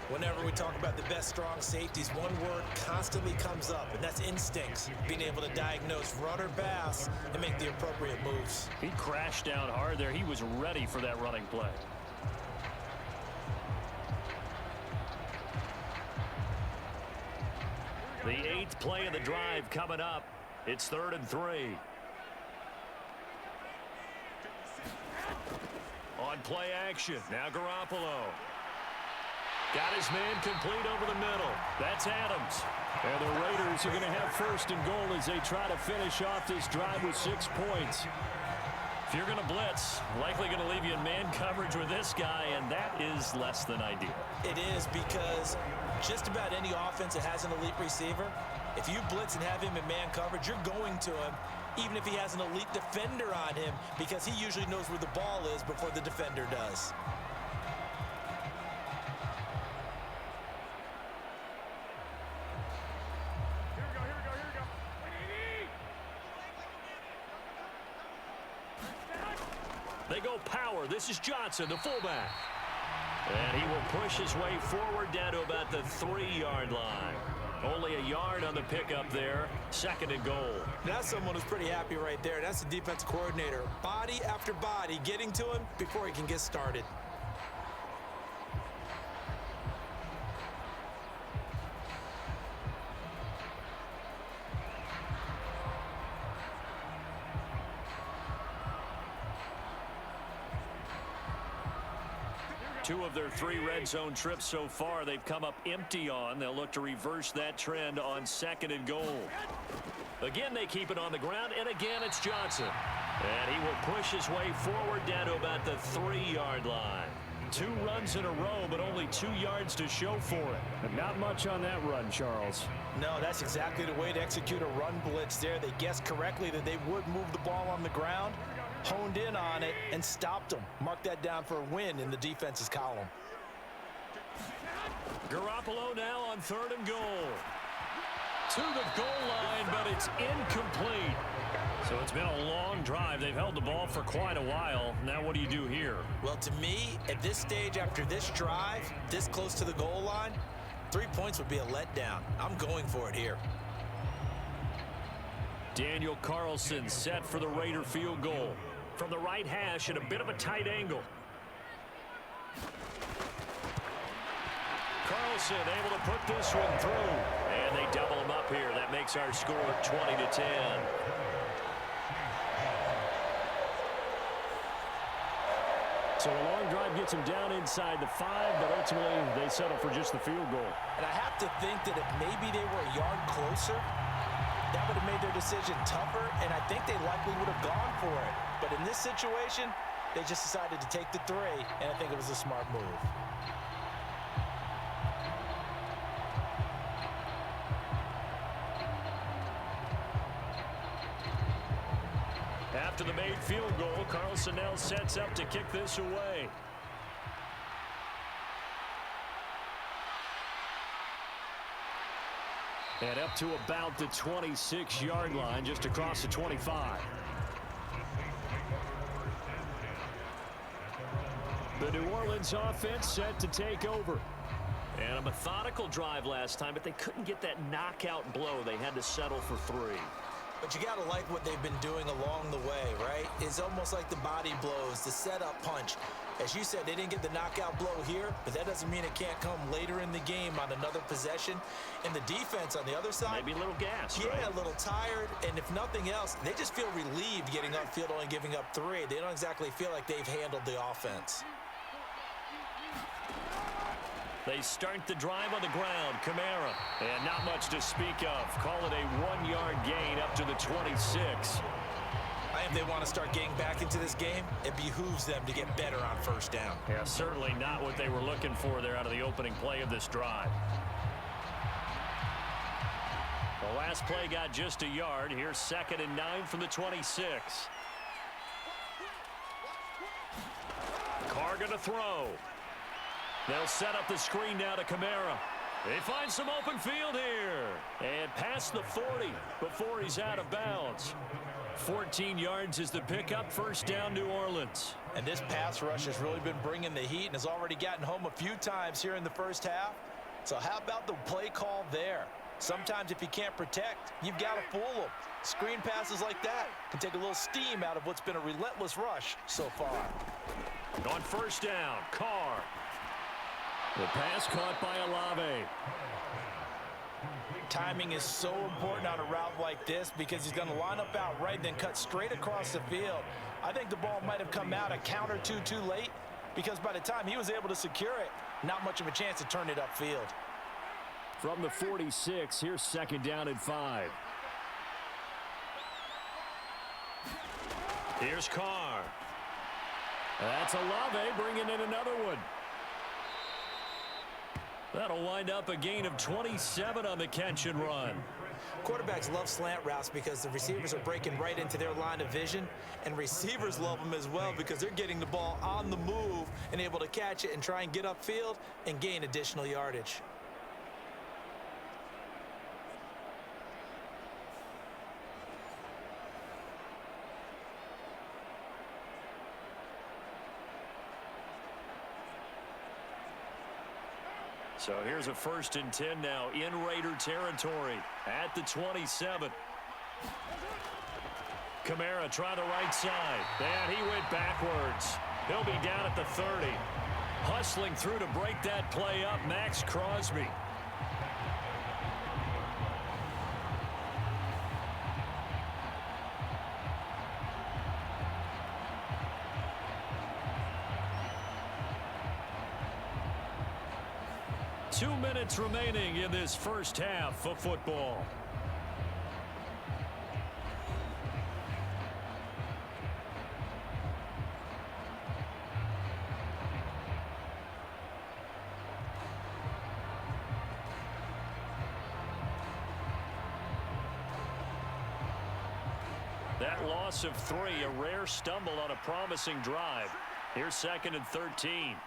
Whenever we talk about the best strong safeties, one word constantly comes up, and that's instincts. Being able to diagnose run or pass and make the appropriate moves. He crashed down hard there. He was ready for that running play. The 8th play of the drive coming up. It's 3rd and 3. On play action. Now Garoppolo. Got his man complete over the middle. That's Adams. And the Raiders are going to have 1st and goal as they try to finish off this drive with 6 points. If you're going to blitz, likely going to leave you in man coverage with this guy, and that is less than ideal. It is because just about any offense that has an elite receiver, if you blitz and have him in man coverage, you're going to him, even if he has an elite defender on him, because he usually knows where the ball is before the defender does. They go power. This is Johnson, the fullback. And he will push his way forward down to about the 3-yard line. Only a yard on the pickup there. 2nd and goal. That's someone who's pretty happy right there. That's the defensive coordinator. Body after body getting to him before he can get started. 2 of their 3 red zone trips so far, they've come up empty on. They'll look to reverse that trend on 2nd and goal. Again, they keep it on the ground, and again, it's Johnson. And he will push his way forward down to about the 3-yard line. 2 runs in a row, but only 2 yards to show for it. And not much on that run, Charles. No, that's exactly the way to execute a run blitz there. They guessed correctly that they would move the ball on the ground, honed in on it, and stopped them. Mark that down for a win in the defense's column. Garoppolo now on 3rd and goal. To the goal line, but it's incomplete. So it's been a long drive. They've held the ball for quite a while. Now what do you do here? Well, to me, at this stage after this drive, this close to the goal line, 3 points would be a letdown. I'm going for it here. Daniel Carlson set for the Raider field goal. From the right hash at a bit of a tight angle. Carlson able to put this one through. And they double him up here. That makes our score 20-10. So a long drive gets him down inside the 5, but ultimately they settle for just the field goal. And I have to think that if maybe they were a yard closer, that would have made their decision tougher, and I think they likely would have gone for it. But in this situation, they just decided to take the 3, and I think it was a smart move. After the made field goal, Carlson now sets up to kick this away. And up to about the 26-yard line, just across the 25. The New Orleans offense set to take over. And a methodical drive last time, but they couldn't get that knockout blow. They had to settle for 3. But you got to like what they've been doing along the way, right? It's almost like the body blows, the setup punch. As you said, they didn't get the knockout blow here, but that doesn't mean it can't come later in the game on another possession. And the defense on the other side, maybe a little gas, yeah, right? A little tired. And if nothing else, they just feel relieved getting upfield, only giving up 3. They don't exactly feel like they've handled the offense. They start the drive on the ground. Kamara. And not much to speak of. Call it a 1-yard gain up to the 26. I think they want to start getting back into this game. It behooves them to get better on 1st down. Yeah, certainly not what they were looking for there out of the opening play of this drive. The last play got just a yard. Here's 2nd and 9 from the 26. Carr going to throw. They'll set up the screen now to Kamara. They find some open field here. And past the 40 before he's out of bounds. 14 yards is the pickup. 1st down, New Orleans. And this pass rush has really been bringing the heat and has already gotten home a few times here in the 1st half. So how about the play call there? Sometimes if you can't protect, you've got to fool them. Screen passes like that can take a little steam out of what's been a relentless rush so far. On 1st down, Carr. The pass caught by Olave. Timing is so important on a route like this because he's going to line up out right, then cut straight across the field. I think the ball might have come out a count or two too late because by the time he was able to secure it, not much of a chance to turn it upfield. From the 46, here's 2nd down and 5. Here's Carr. That's Olave bringing in another one. That'll wind up a gain of 27 on the catch and run. Quarterbacks love slant routes because the receivers are breaking right into their line of vision, and receivers love them as well because they're getting the ball on the move and able to catch it and try and get upfield and gain additional yardage. So here's a 1st and 10 now in Raider territory at the 27. Kamara trying the right side. And he went backwards. He'll be down at the 30. Hustling through to break that play up, Max Crosby. 2 minutes remaining in this first half of football. That loss of 3, a rare stumble on a promising drive. Here's 2nd and 13.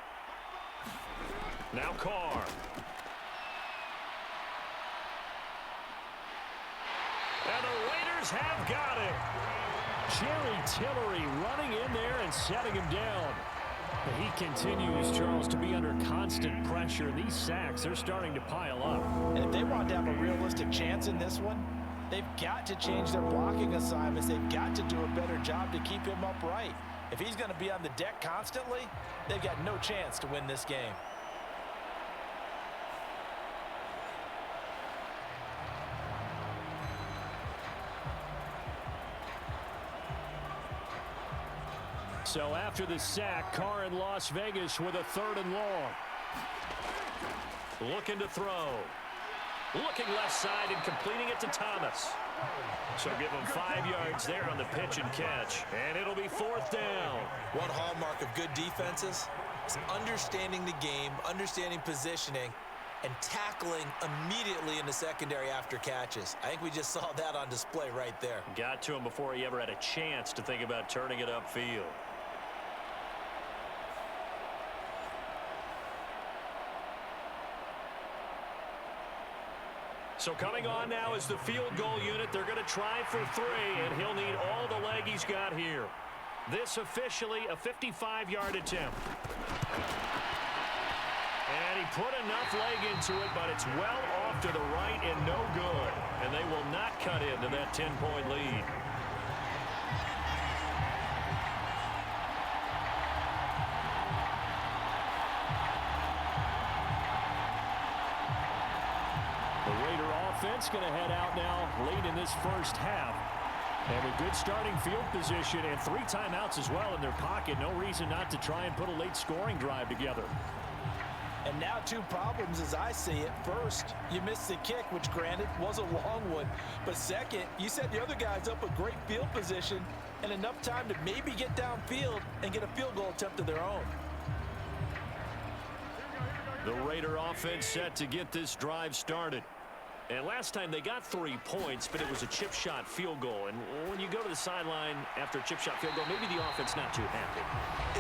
Now Carr. And the Raiders have got it. Jerry Tillery running in there and setting him down. He continues, Charles, to be under constant pressure. These sacks are starting to pile up. And if they want to have a realistic chance in this one, they've got to change their blocking assignments. They've got to do a better job to keep him upright. If he's going to be on the deck constantly, they've got no chance to win this game. So after the sack, Carr in Las Vegas with a 3rd and long. Looking to throw. Looking left side and completing it to Thomas. So give him 5 yards there on the pitch and catch. And it'll be 4th down. One hallmark of good defenses is understanding the game, understanding positioning, and tackling immediately in the secondary after catches. I think we just saw that on display right there. Got to him before he ever had a chance to think about turning it upfield. So coming on now is the field goal unit. They're going to try for 3, and he'll need all the leg he's got here. This officially a 55-yard attempt. And he put enough leg into it, but it's well off to the right and no good. And they will not cut into that 10-point lead. Offense going to head out now late in this first half. And with good starting field position and 3 timeouts as well in their pocket, no reason not to try and put a late scoring drive together. And now 2 problems as I see it. First, you missed the kick, which granted was a long one. But second, you set the other guys up with great field position and enough time to maybe get downfield and get a field goal attempt of their own. The Raider offense set to get this drive started. And last time they got 3 points, but it was a chip shot field goal. And when you go to the sideline after a chip shot field goal, maybe the offense not too happy.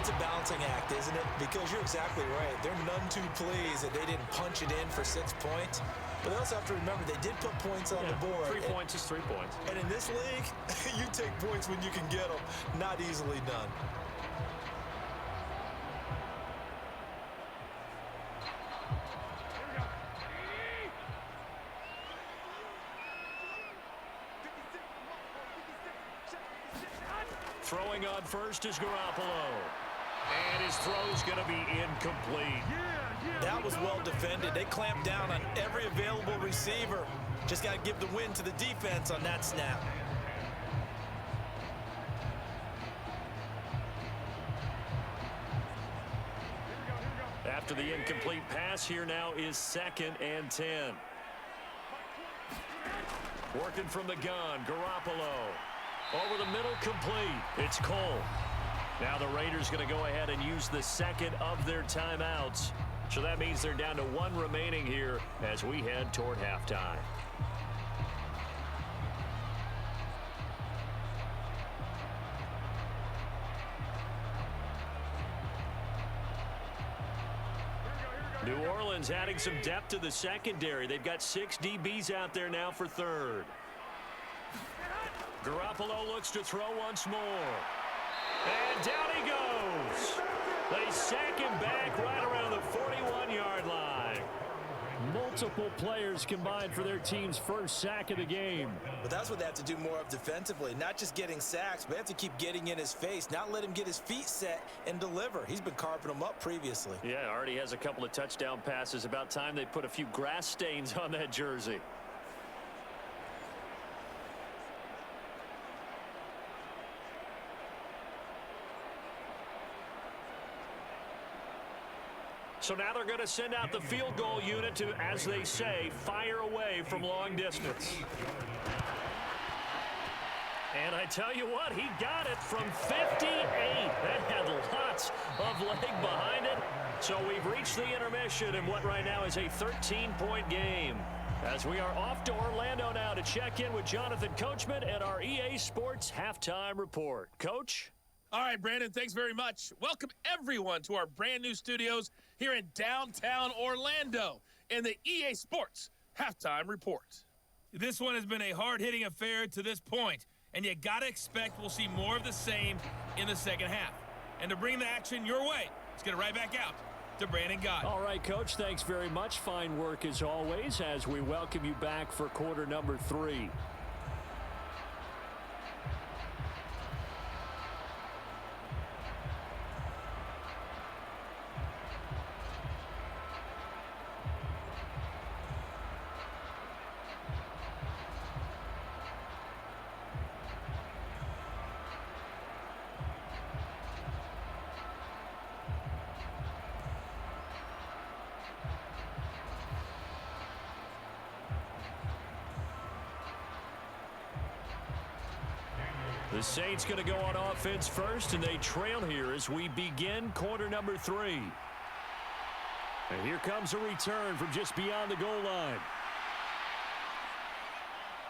It's a balancing act, isn't it? Because you're exactly right. They're none too pleased that they didn't punch it in for 6 points. But they also have to remember they did put points on the board. 3 points is 3 points. And in this league, you take points when you can get them. Not easily done. Throwing on first is Garoppolo. And his throw's going to be incomplete. That was well defended. They clamped down on every available receiver. Just got to give the win to the defense on that snap. After the incomplete pass, here now is 2nd and 10. Working from the gun, Garoppolo. Over the middle, complete. It's Cole. Now the Raiders going to go ahead and use the 2nd of their timeouts. So that means they're down to 1 remaining here as we head toward halftime. New Orleans adding some depth to the secondary. They've got 6 DBs out there now for 3rd. Garoppolo looks to throw once more. And down he goes. They sack him back right around the 41-yard line. Multiple players combined for their team's first sack of the game. But that's what they have to do more of defensively. Not just getting sacks, but they have to keep getting in his face. Not let him get his feet set and deliver. He's been carving them up previously. Yeah, already has a couple of touchdown passes. About time they put a few grass stains on that jersey. So now they're going to send out the field goal unit to, as they say, fire away from long distance. And I tell you what, he got it from 58. That had lots of leg behind it. So we've reached the intermission in what right now is a 13-point game. As we are off to Orlando now to check in with Jonathan Coachman at our EA Sports Halftime Report. Coach? All right, Brandon, thanks very much. Welcome, everyone, to our brand-new studios here in downtown Orlando in the EA Sports Halftime Report. This one has been a hard-hitting affair to this point, and you got to expect we'll see more of the same in the second half. And to bring the action your way, let's get it right back out to Brandon Gott. All right, Coach, thanks very much. Fine work as always as we welcome you back for quarter number 3. The Saints going to go on offense first, and they trail here as we begin quarter number 3. And here comes a return from just beyond the goal line.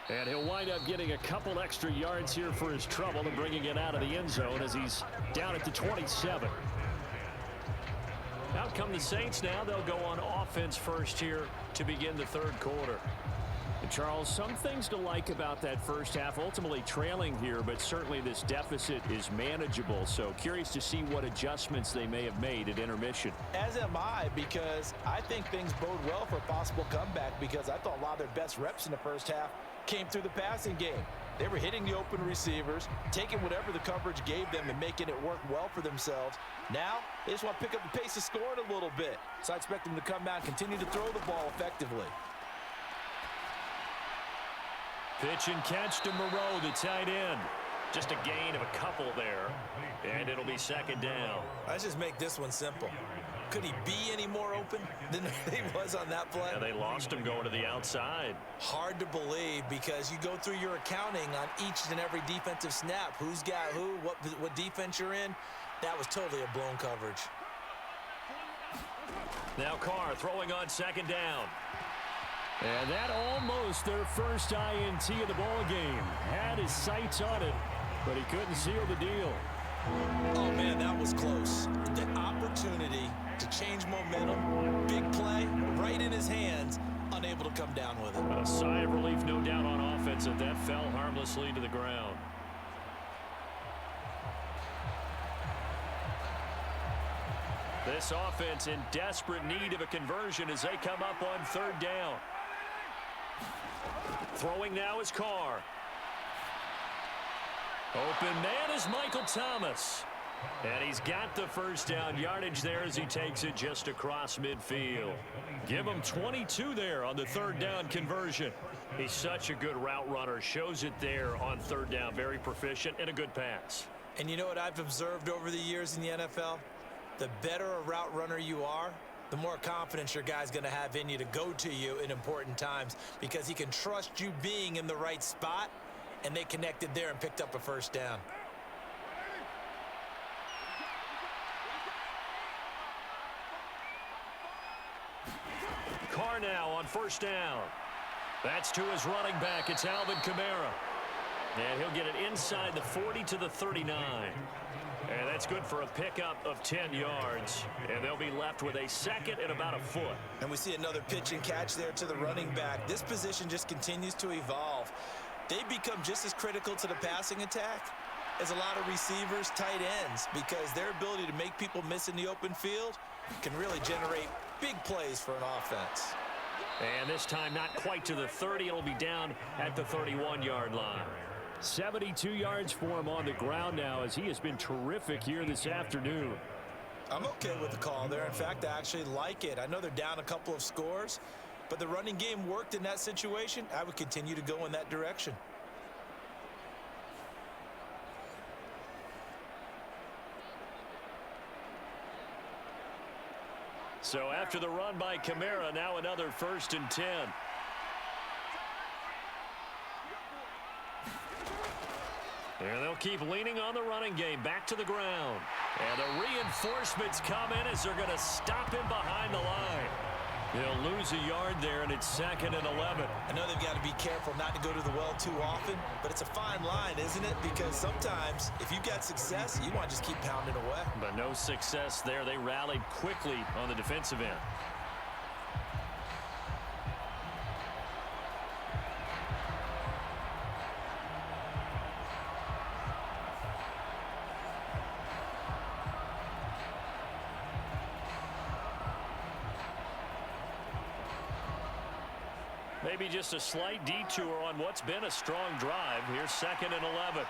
And he'll wind up getting a couple extra yards here for his trouble and bringing it out of the end zone as he's down at the 27. Out come the Saints now. They'll go on offense first here to begin the third quarter. And Charles, some things to like about that first half, ultimately trailing here, but certainly this deficit is manageable. So curious to see what adjustments they may have made at intermission. As am I, because I think things bode well for a possible comeback, because I thought a lot of their best reps in the first half came through the passing game. They were hitting the open receivers, taking whatever the coverage gave them and making it work well for themselves. Now, they just want to pick up the pace of scoring a little bit. So I expect them to come out and continue to throw the ball effectively. Pitch and catch to Moreau, the tight end. Just a gain of a couple there, and it'll be second down. Let's just make this one simple. Could he be any more open than he was on that play? Yeah, they lost him going to the outside. Hard to believe, because you go through your accounting on each and every defensive snap. Who's got who, what defense you're in. That was totally a blown coverage. Now Carr throwing on second down. And that almost their first INT of the ball game. Had his sights on it, but he couldn't seal the deal. Oh, man, that was close. The opportunity to change momentum, big play, right in his hands, unable to come down with it. A sigh of relief, no doubt, on offense, that fell harmlessly to the ground. This offense in desperate need of a conversion as they come up on third down. Throwing now is Carr. Open man is Michael Thomas. And he's got the first down yardage there as he takes it just across midfield. Give him 22 there on the third down conversion. He's such a good route runner. Shows it there on third down. Very proficient and a good pass. And you know what I've observed over the years in the NFL? The better a route runner you are, the more confidence your guy's going to have in you to go to you in important times, because he can trust you being in the right spot, and they connected there and picked up a first down. Carr now on first down. That's to his running back. It's Alvin Kamara. And he'll get it inside the 40 to the 39. And that's good for a pickup of 10 yards. And they'll be left with a second and about a foot. And we see another pitch and catch there to the running back. This position just continues to evolve. They become just as critical to the passing attack as a lot of receivers, tight ends, because their ability to make people miss in the open field can really generate big plays for an offense. And this time not quite to the 30. It'll be down at the 31-yard line. 72 yards for him on the ground now, as he has been terrific here this afternoon. I'm okay with the call there. In fact, I actually like it. I know they're down a couple of scores, but the running game worked in that situation. I would continue to go in that direction. So after the run by Kamara, now another 1st and 10. And they'll keep leaning on the running game. Back to the ground. And the reinforcements come in as they're going to stop him behind the line. They'll lose a yard there, and it's 2nd and 11. I know they've got to be careful not to go to the well too often, but it's a fine line, isn't it? Because sometimes if you've got success, you want to just keep pounding away. But no success there. They rallied quickly on the defensive end. Maybe just a slight detour on what's been a strong drive. Here's 2nd and 11.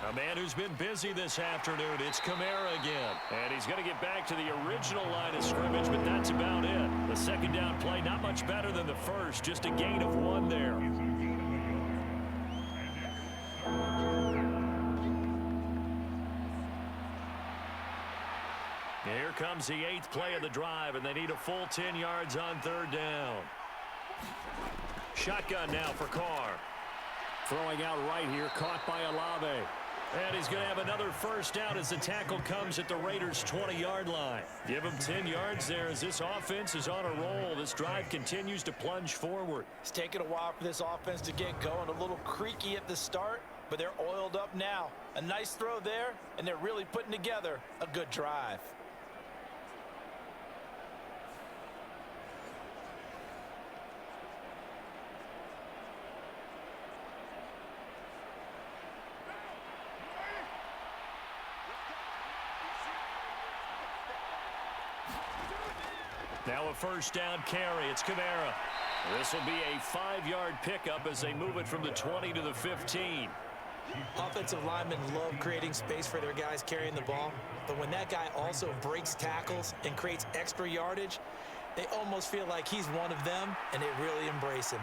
A man who's been busy this afternoon. It's Kamara again. And he's going to get back to the original line of scrimmage, but that's about it. The 2nd down play, not much better than the first. Just a gain of 1 there. Here comes the 8th play of the drive, and they need a full 10 yards on 3rd down. Shotgun now for Carr. Throwing out right here, caught by Olave. And he's going to have another 1st down as the tackle comes at the Raiders' 20-yard line. Give him 10 yards there as this offense is on a roll. This drive continues to plunge forward. It's taken a while for this offense to get going. A little creaky at the start, but they're oiled up now. A nice throw there, and they're really putting together a good drive. Now a 1st down carry. It's Kamara. This will be a 5-yard pickup as they move it from the 20 to the 15. Offensive linemen love creating space for their guys carrying the ball, but when that guy also breaks tackles and creates extra yardage, they almost feel like he's one of them, and they really embrace him.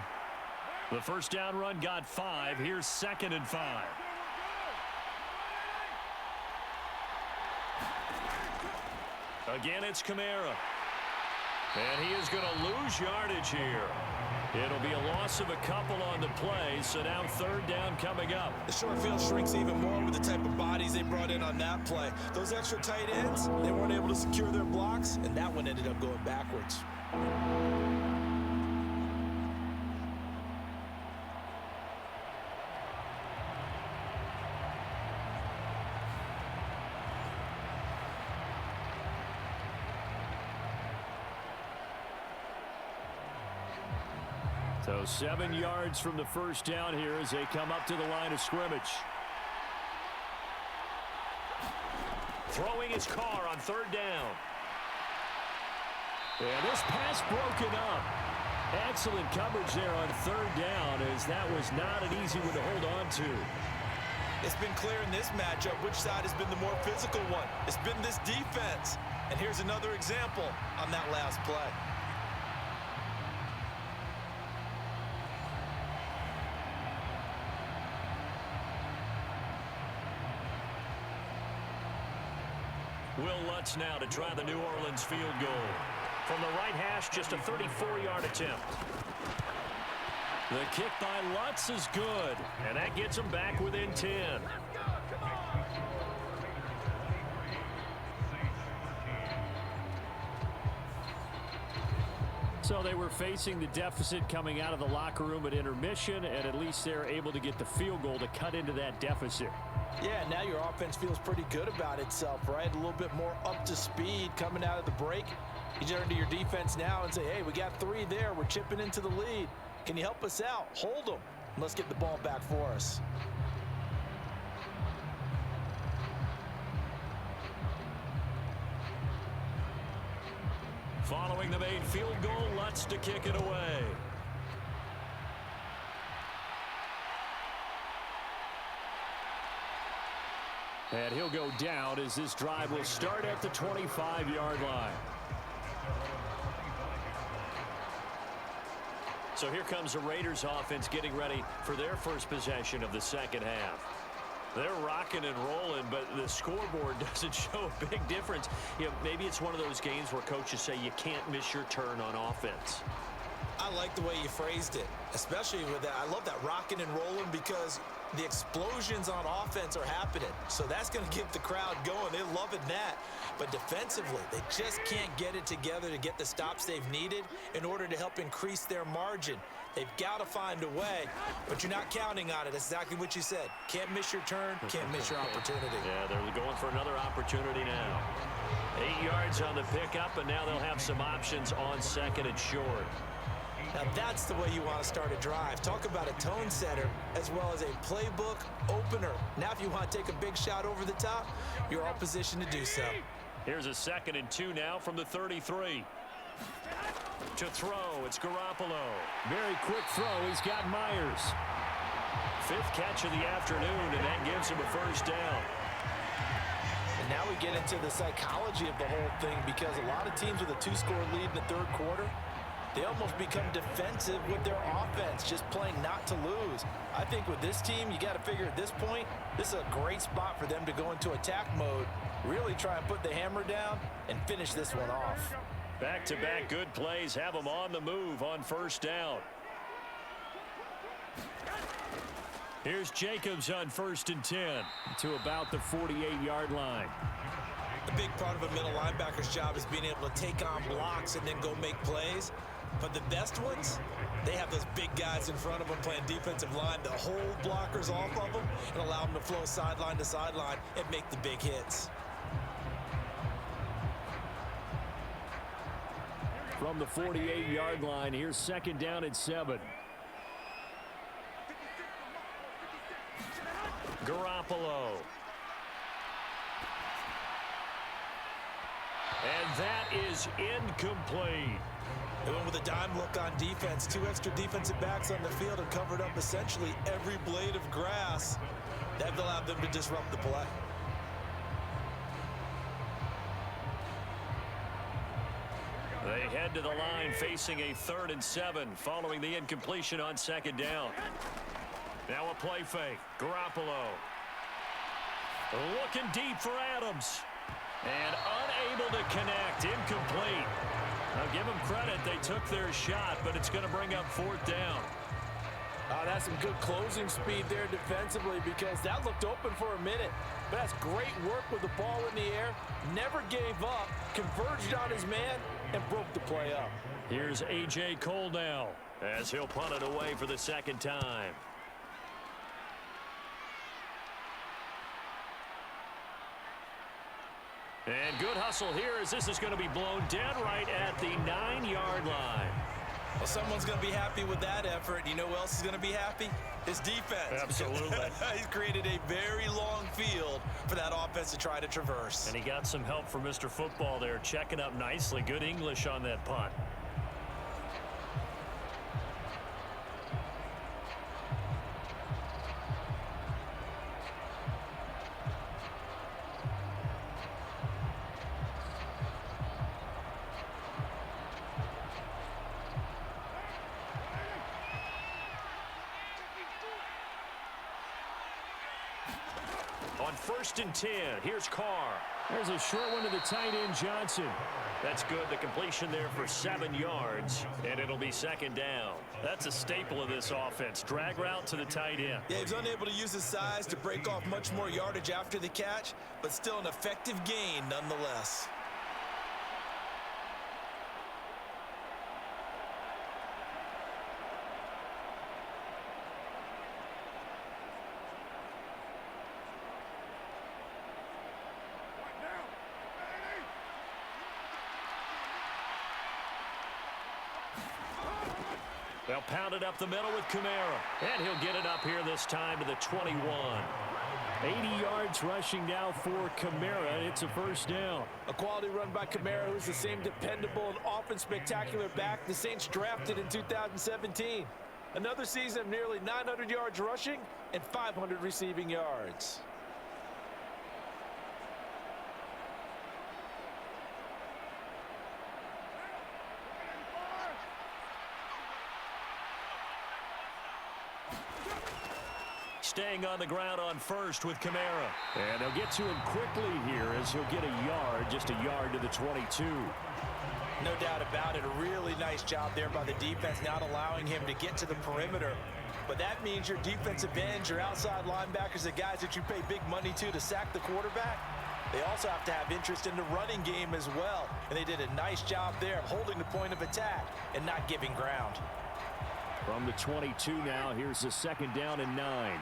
The 1st down run got 5. Here's 2nd and 5. Again, it's Kamara. And he is going to lose yardage here. It'll be a loss of a couple on the play, so now 3rd down coming up. The short field shrinks even more with the type of bodies they brought in on that play. Those extra tight ends, they weren't able to secure their blocks, and that one ended up going backwards. So 7 yards from the 1st down here as they come up to the line of scrimmage. Throwing his Carr on 3rd down. And this pass broken up. Excellent coverage there on 3rd down as that was not an easy one to hold on to. It's been clear in this matchup which side has been the more physical one. It's been this defense. And here's another example on that last play. Will Lutz now to try the New Orleans field goal. From the right hash, just a 34-yard attempt. The kick by Lutz is good, and that gets him back within 10. So they were facing the deficit coming out of the locker room at intermission, and at least they're able to get the field goal to cut into that deficit. Yeah, now your offense feels pretty good about itself, right? A little bit more up to speed coming out of the break. You turn to your defense now and say, hey, we got 3 there. We're chipping into the lead. Can you help us out? Hold them. Let's get the ball back for us. Following the made field goal, Lutz to kick it away. And he'll go down as this drive will start at the 25-yard line. So here comes the Raiders offense getting ready for their first possession of the 2nd half. They're rocking and rolling, but the scoreboard doesn't show a big difference. You know, maybe it's one of those games where coaches say you can't miss your turn on offense. I like the way you phrased it, especially with that. I love that rocking and rolling because the explosions on offense are happening. So that's going to get the crowd going. They're loving that. But defensively, they just can't get it together to get the stops they've needed in order to help increase their margin. They've got to find a way, but you're not counting on it. That's exactly what you said. Can't miss your turn, can't miss your opportunity. Yeah, they're going for another opportunity now. 8 yards on the pickup, and now they'll have some options on second and short. Now that's the way you want to start a drive. Talk about a tone setter as well as a playbook opener. Now if you want to take a big shot over the top, you're all positioned to do so. Here's a 2nd and 2 now from the 33. To throw, it's Garoppolo. Very quick throw. He's got Myers. 5th catch of the afternoon, and that gives him a first down. And now we get into the psychology of the whole thing because a lot of teams with a 2-score lead in the third quarter, they almost become defensive with their offense, just playing not to lose. I think with this team, you got to figure at this point, this is a great spot for them to go into attack mode, really try and put the hammer down and finish this one off. Back-to-back good plays have them on the move on first down. Here's Jacobs on 1st and 10 to about the 48-yard line. A big part of a middle linebacker's job is being able to take on blocks and then go make plays. But the best ones, they have those big guys in front of them playing defensive line to hold blockers off of them and allow them to flow sideline to sideline and make the big hits. From the 48-yard line, here's 2nd down and 7. Garoppolo. And that is incomplete. They went with a dime look on defense. 2 extra defensive backs on the field and covered up essentially every blade of grass. That allowed them to disrupt the play. They head to the line facing a 3rd and 7 following the incompletion on 2nd down. Now a play fake. Garoppolo. Looking deep for Adams. And unable to connect. Incomplete. Now give them credit. They took their shot, but it's going to bring up 4th down. That's some good closing speed there defensively because that looked open for a minute. But that's great work with the ball in the air. Never gave up. Converged on his man and broke the play up. Here's A.J. Cole now as he'll punt it away for the 2nd time. And good hustle here as this is going to be blown dead right at the 9-yard line. Well, someone's going to be happy with that effort. You know who else is going to be happy? His defense. Absolutely. He's created a very long field for that offense to try to traverse. And he got some help from Mr. Football there, checking up nicely. Good English on that punt. On 1st and 10, here's Carr. There's a short one to the tight end, Johnson. That's good. The completion there for 7 yards, and it'll be 2nd down. That's a staple of this offense. Drag route to the tight end. Yeah, he was unable to use his size to break off much more yardage after the catch, but still an effective gain nonetheless. They'll pound it up the middle with Kamara. And he'll get it up here this time to the 21. 80 yards rushing now for Kamara, and it's a first down. A quality run by Kamara, who's the same dependable and often spectacular back the Saints drafted in 2017. Another season of nearly 900 yards rushing and 500 receiving yards. staying on the ground on first with Kamara. And they'll get to him quickly here as he'll get a yard, just a yard to the 22. No doubt about it. A really nice job there by the defense, not allowing him to get to the perimeter. But that means your defensive ends, your outside linebackers, the guys that you pay big money to sack the quarterback, they also have to have interest in the running game as well. And they did a nice job there of holding the point of attack and not giving ground. From the 22 now, here's the 2nd down and 9.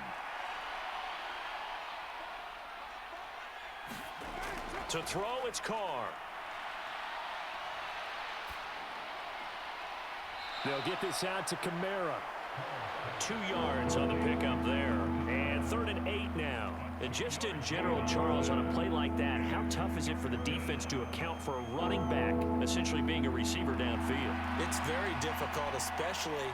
To throw, it's Carr. They'll get this out to Kamara. 2 yards on the pickup there. And 3rd and 8 now. And just in general, Charles, on a play like that, how tough is it for the defense to account for a running back essentially being a receiver downfield? It's very difficult, especially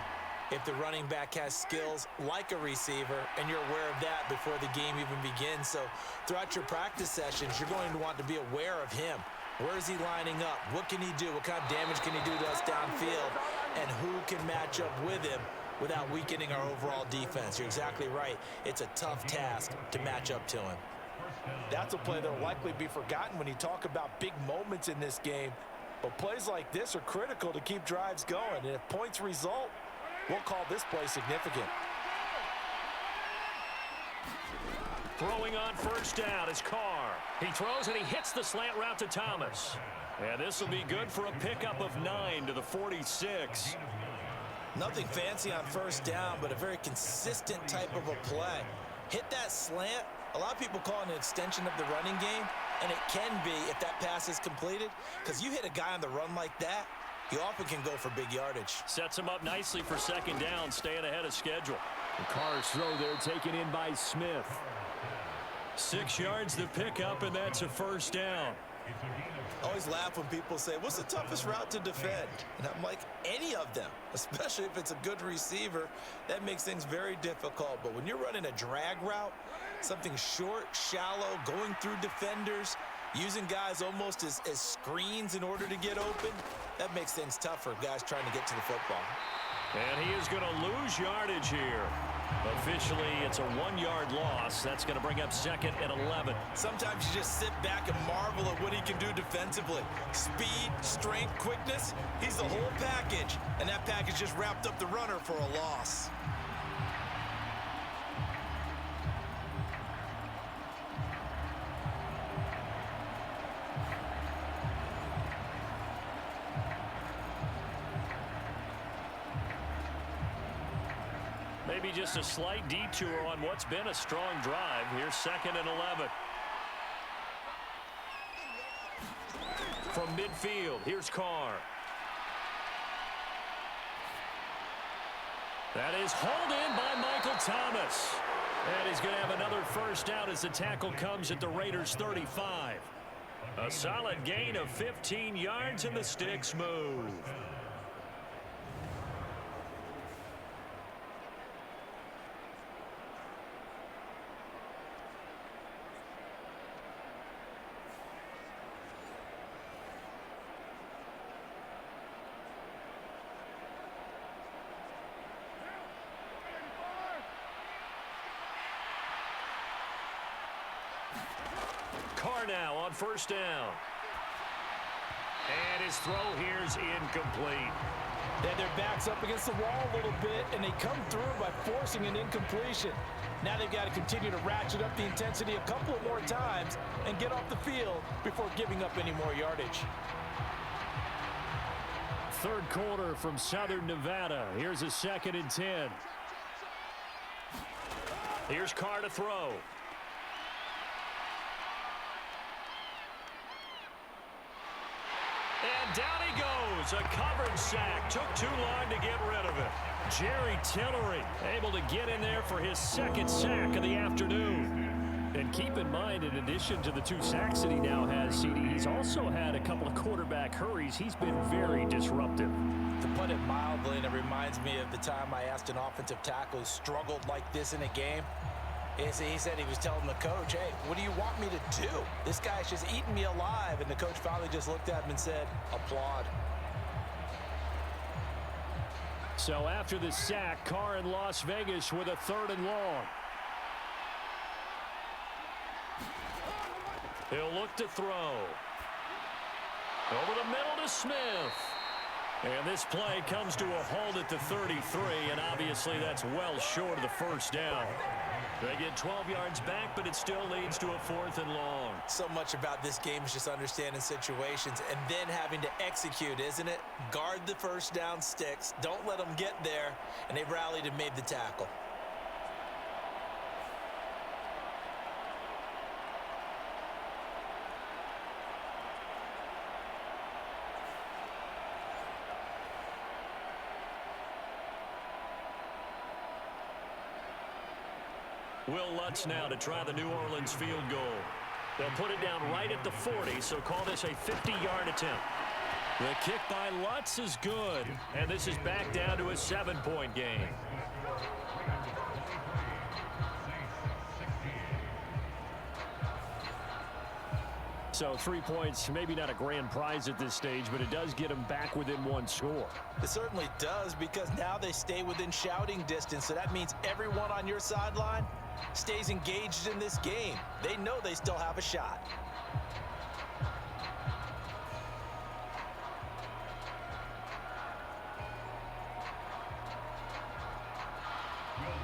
if the running back has skills like a receiver and you're aware of that before the game even begins. So throughout your practice sessions, you're going to want to be aware of him. Where is he lining up? What can he do? What kind of damage can he do to us downfield? And who can match up with him without weakening our overall defense? You're exactly right. It's a tough task to match up to him. That's a play that will likely be forgotten when you talk about big moments in this game. But plays like this are critical to keep drives going. And if points result, we'll call this play significant. Throwing on 1st down is Carr. He throws and he hits the slant route to Thomas. And this will be good for a pickup of 9 to the 46. Nothing fancy on 1st down, but a very consistent type of a play. Hit that slant. A lot of people call it an extension of the running game, and it can be if that pass is completed, because you hit a guy on the run like that, you often can go for big yardage. Sets him up nicely for 2nd down, staying ahead of schedule. The Carr's throw there taken in by Smith. 6 yards the pickup, and that's a 1st down. I always laugh when people say, what's the toughest route to defend? And I'm like, any of them, especially if it's a good receiver. That makes things very difficult. But when you're running a drag route, something short, shallow, going through defenders, using guys almost as screens in order to get open, that makes things tough for guys trying to get to the football. And he is going to lose yardage here. Officially, it's a 1-yard loss. That's going to bring up 2nd and 11. Sometimes you just sit back and marvel at what he can do defensively. Speed, strength, quickness, he's the whole package. And that package just wrapped up the runner for a loss. Maybe just a slight detour on what's been a strong drive. Here's 2nd and 11. From midfield, here's Carr. That is hauled in by Michael Thomas. And he's going to have another 1st down as the tackle comes at the Raiders' 35. A solid gain of 15 yards, and the sticks move. Carr now on 1st down. And his throw here's incomplete. They had their backs up against the wall a little bit, and they come through by forcing an incompletion. Now they've got to continue to ratchet up the intensity a couple of more times and get off the field before giving up any more yardage. 3rd quarter from Southern Nevada. Here's a 2nd and 10. Here's Carr to throw. And down he goes. A covered sack. Took too long to get rid of it. Jerry Tillery able to get in there for his 2nd sack of the afternoon. And keep in mind, in addition to the 2 sacks that he now has, CD, he's also had a couple of quarterback hurries. He's been very disruptive. To put it mildly, and it reminds me of the time I asked an offensive tackle who struggled like this in a game. He said he was telling the coach, hey, what do you want me to do? This guy's just eating me alive. And the coach finally just looked at him and said, applaud. So after the sack, Carr in Las Vegas with a 3rd and long. He'll look to throw. Over the middle to Smith. And this play comes to a halt at the 33, and obviously that's well short of the first down. They get 12 yards back, but it still leads to a 4th and long. So much about this game is just understanding situations and then having to execute, isn't it? Guard the first down sticks. Don't let them get there, and they rallied and made the tackle. Will Lutz now to try the New Orleans field goal. They'll put it down right at the 40, so call this a 50-yard attempt. The kick by Lutz is good, and this is back down to a 7-point game. So 3 points, maybe not a grand prize at this stage, but it does get them back within one score. It certainly does, because now they stay within shouting distance, so that means everyone on your sideline stays engaged in this game. They know they still have a shot.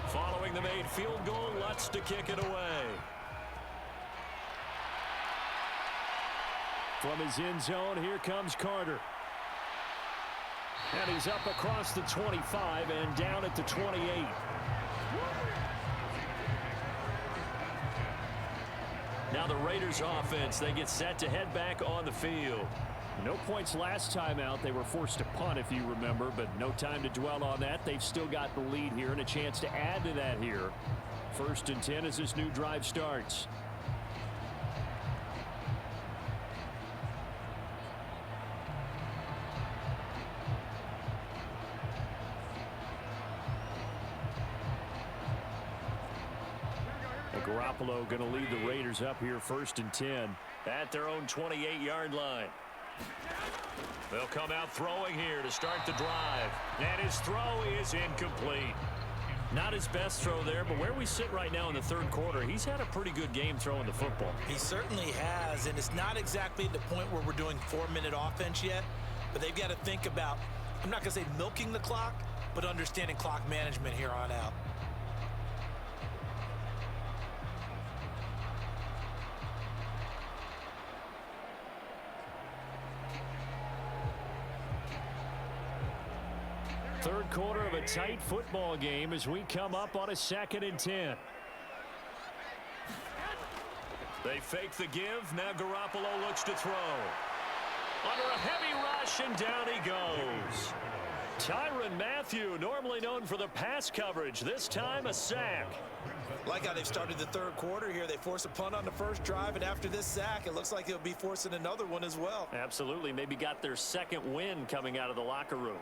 Following the made field goal, Lutz to kick it away. From his end zone, here comes Carter. And he's up across the 25 and down at the 28. Now the Raiders offense, they get set to head back on the field. No points last time out. They were forced to punt, if you remember, but no time to dwell on that. They've still got the lead here and a chance to add to that here. 1st and 10 as this new drive starts. Garoppolo going to lead the Raiders up here 1st and 10 at their own 28-yard line. They'll come out throwing here to start the drive. And his throw is incomplete. Not his best throw there, but where we sit right now in the 3rd quarter, he's had a pretty good game throwing the football. He certainly has, and it's not exactly the point where we're doing 4-minute offense yet, but they've got to think about, I'm not going to say milking the clock, but understanding clock management here on out. Third quarter of a tight football game as we come up on a 2nd and 10. They fake the give. Now Garoppolo looks to throw. Under a heavy rush, and down he goes. Tyrann Mathieu, normally known for the pass coverage, this time a sack. Like how they've started the 3rd quarter here. They force a punt on the first drive, and after this sack, it looks like they'll be forcing another one as well. Absolutely. Maybe got their 2nd win coming out of the locker room.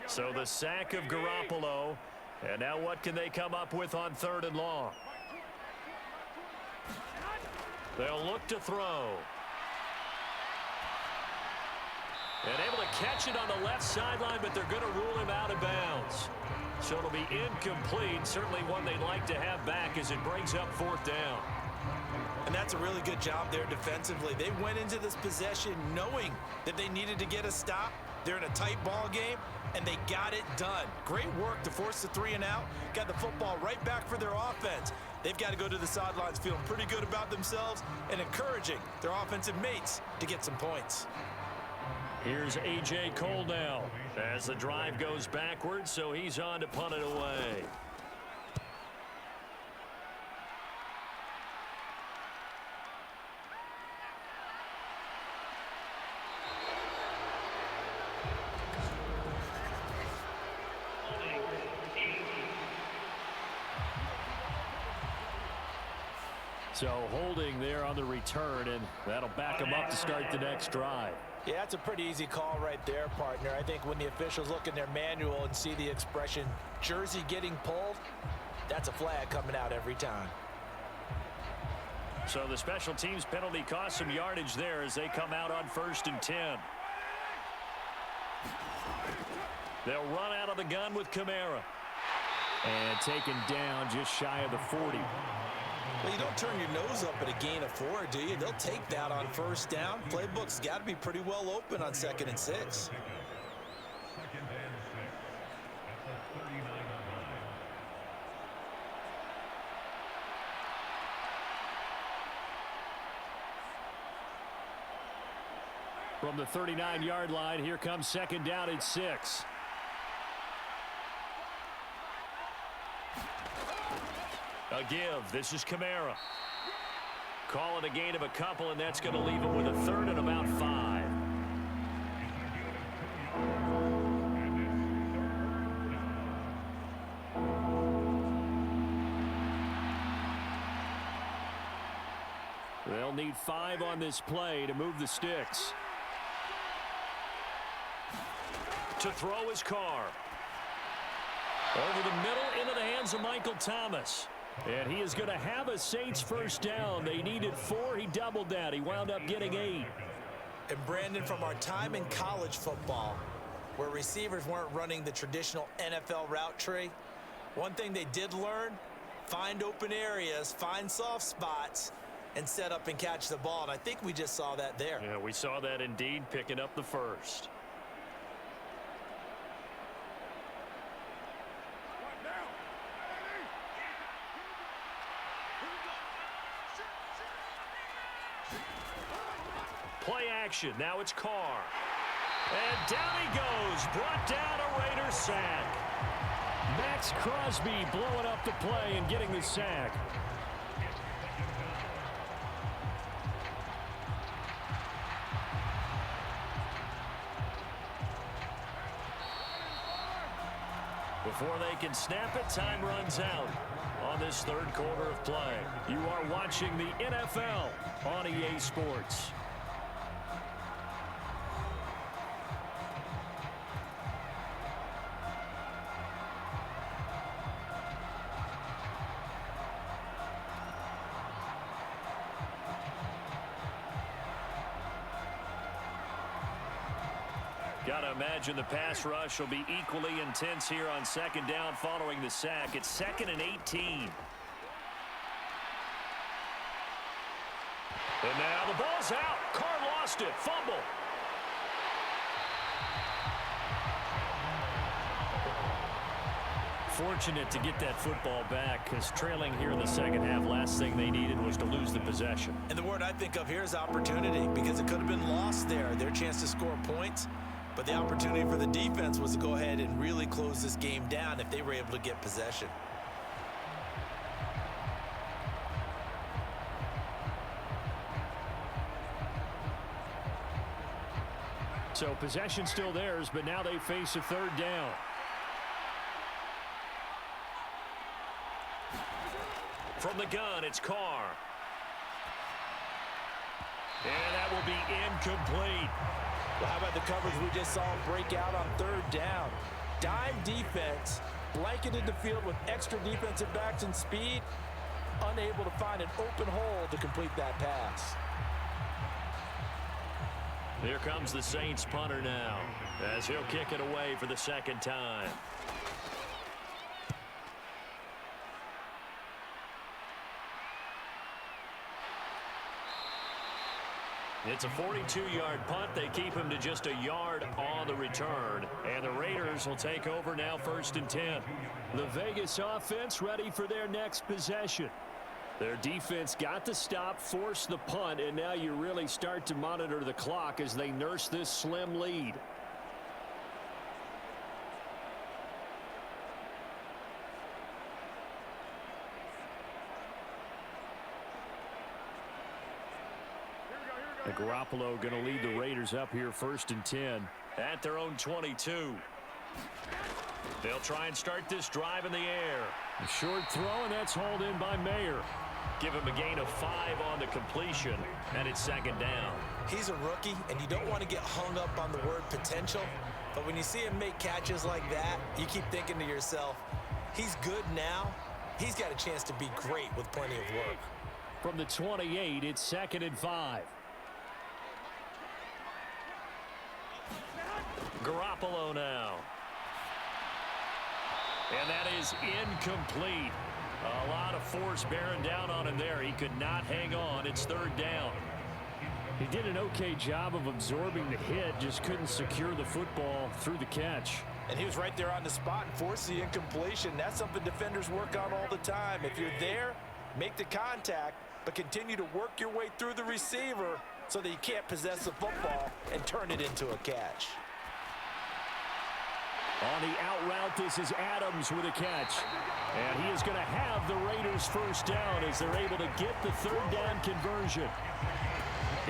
So the sack of Garoppolo. And now what can they come up with on 3rd and long? They'll look to throw. And able to catch it on the left sideline, but they're going to rule him out of bounds. So it'll be incomplete. Certainly one they'd like to have back as it brings up 4th down. And that's a really good job there defensively. They went into this possession knowing that they needed to get a stop. They're in a tight ball game, and they got it done. Great work to force the 3 and out. Got the football right back for their offense. They've got to go to the sidelines feeling pretty good about themselves and encouraging their offensive mates to get some points. Here's A.J. Cole now as the drive goes backwards, so he's on to punt it away. So holding there on the return, and that'll back them up to start the next drive. Yeah, that's a pretty easy call right there, partner. I think when the officials look in their manual and see the expression jersey getting pulled, that's a flag coming out every time. So the special teams penalty cost some yardage there as they come out on 1st and 10. They'll run out of the gun with Kamara. And taken down just shy of the 40. Well, you don't turn your nose up at a gain of 4, do you? They'll take that on 1st down. Playbook's got to be pretty well open on 2nd and 6. From the 39-yard line, here comes 2nd down and 6. A give. This is Kamara. Call it a gain of a couple, and that's going to leave him with a 3rd and about 5. They'll need 5 on this play to move the sticks. To throw his Carr. Over the middle into the hands of Michael Thomas. And he is going to have a Saints 1st down. They needed 4. He doubled that. He wound up getting 8. And Brandon, from our time in college football, where receivers weren't running the traditional NFL route tree, one thing they did learn, find open areas, find soft spots, and set up and catch the ball. And I think we just saw that there. Yeah, we saw that indeed, picking up the 1st. Play action. Now it's Carr. And down he goes. Brought down a Raider sack. Max Crosby blowing up the play and getting the sack. Before they can snap it, time runs out on this 3rd quarter of play. You are watching the NFL on EA Sports. Gotta imagine the pass rush will be equally intense here on 2nd down following the sack. It's 2nd and 18. And now the ball's out. Carr lost it. Fumble. Fortunate to get that football back, because trailing here in the 2nd half, last thing they needed was to lose the possession. And the word I think of here is opportunity, because it could have been lost there. Their chance to score points. But the opportunity for the defense was to go ahead and really close this game down if they were able to get possession. So possession still theirs, but now they face a 3rd down. From the gun, it's Carr. And that will be incomplete. Well, how about the coverage we just saw break out on 3rd down? Dime defense, blanketed the field with extra defensive backs and speed, unable to find an open hole to complete that pass. Here comes the Saints punter now, as he'll kick it away for the 2nd time. It's a 42-yard punt. They keep him to just a yard on the return. And the Raiders will take over now 1st and 10. The Vegas offense ready for their next possession. Their defense got the stop, forced the punt, and now you really start to monitor the clock as they nurse this slim lead. Garoppolo going to lead the Raiders up here 1st and 10. At their own 22. They'll try and start this drive in the air. A short throw, and that's hauled in by Mayer. Give him a gain of 5 on the completion, and it's 2nd down. He's a rookie, and you don't want to get hung up on the word potential. But when you see him make catches like that, you keep thinking to yourself, he's good now. He's got a chance to be great with plenty of work. From the 28, it's 2nd and 5. Garoppolo now. And that is incomplete. A lot of force bearing down on him there. He could not hang on. It's 3rd down. He did an okay job of absorbing the hit, just couldn't secure the football through the catch. And he was right there on the spot and forced the incompletion. That's something defenders work on all the time. If you're there, make the contact, but continue to work your way through the receiver so that you can't possess the football and turn it into a catch. On the out route, this is Adams with a catch. And he is going to have the Raiders first down as they're able to get the 3rd down conversion.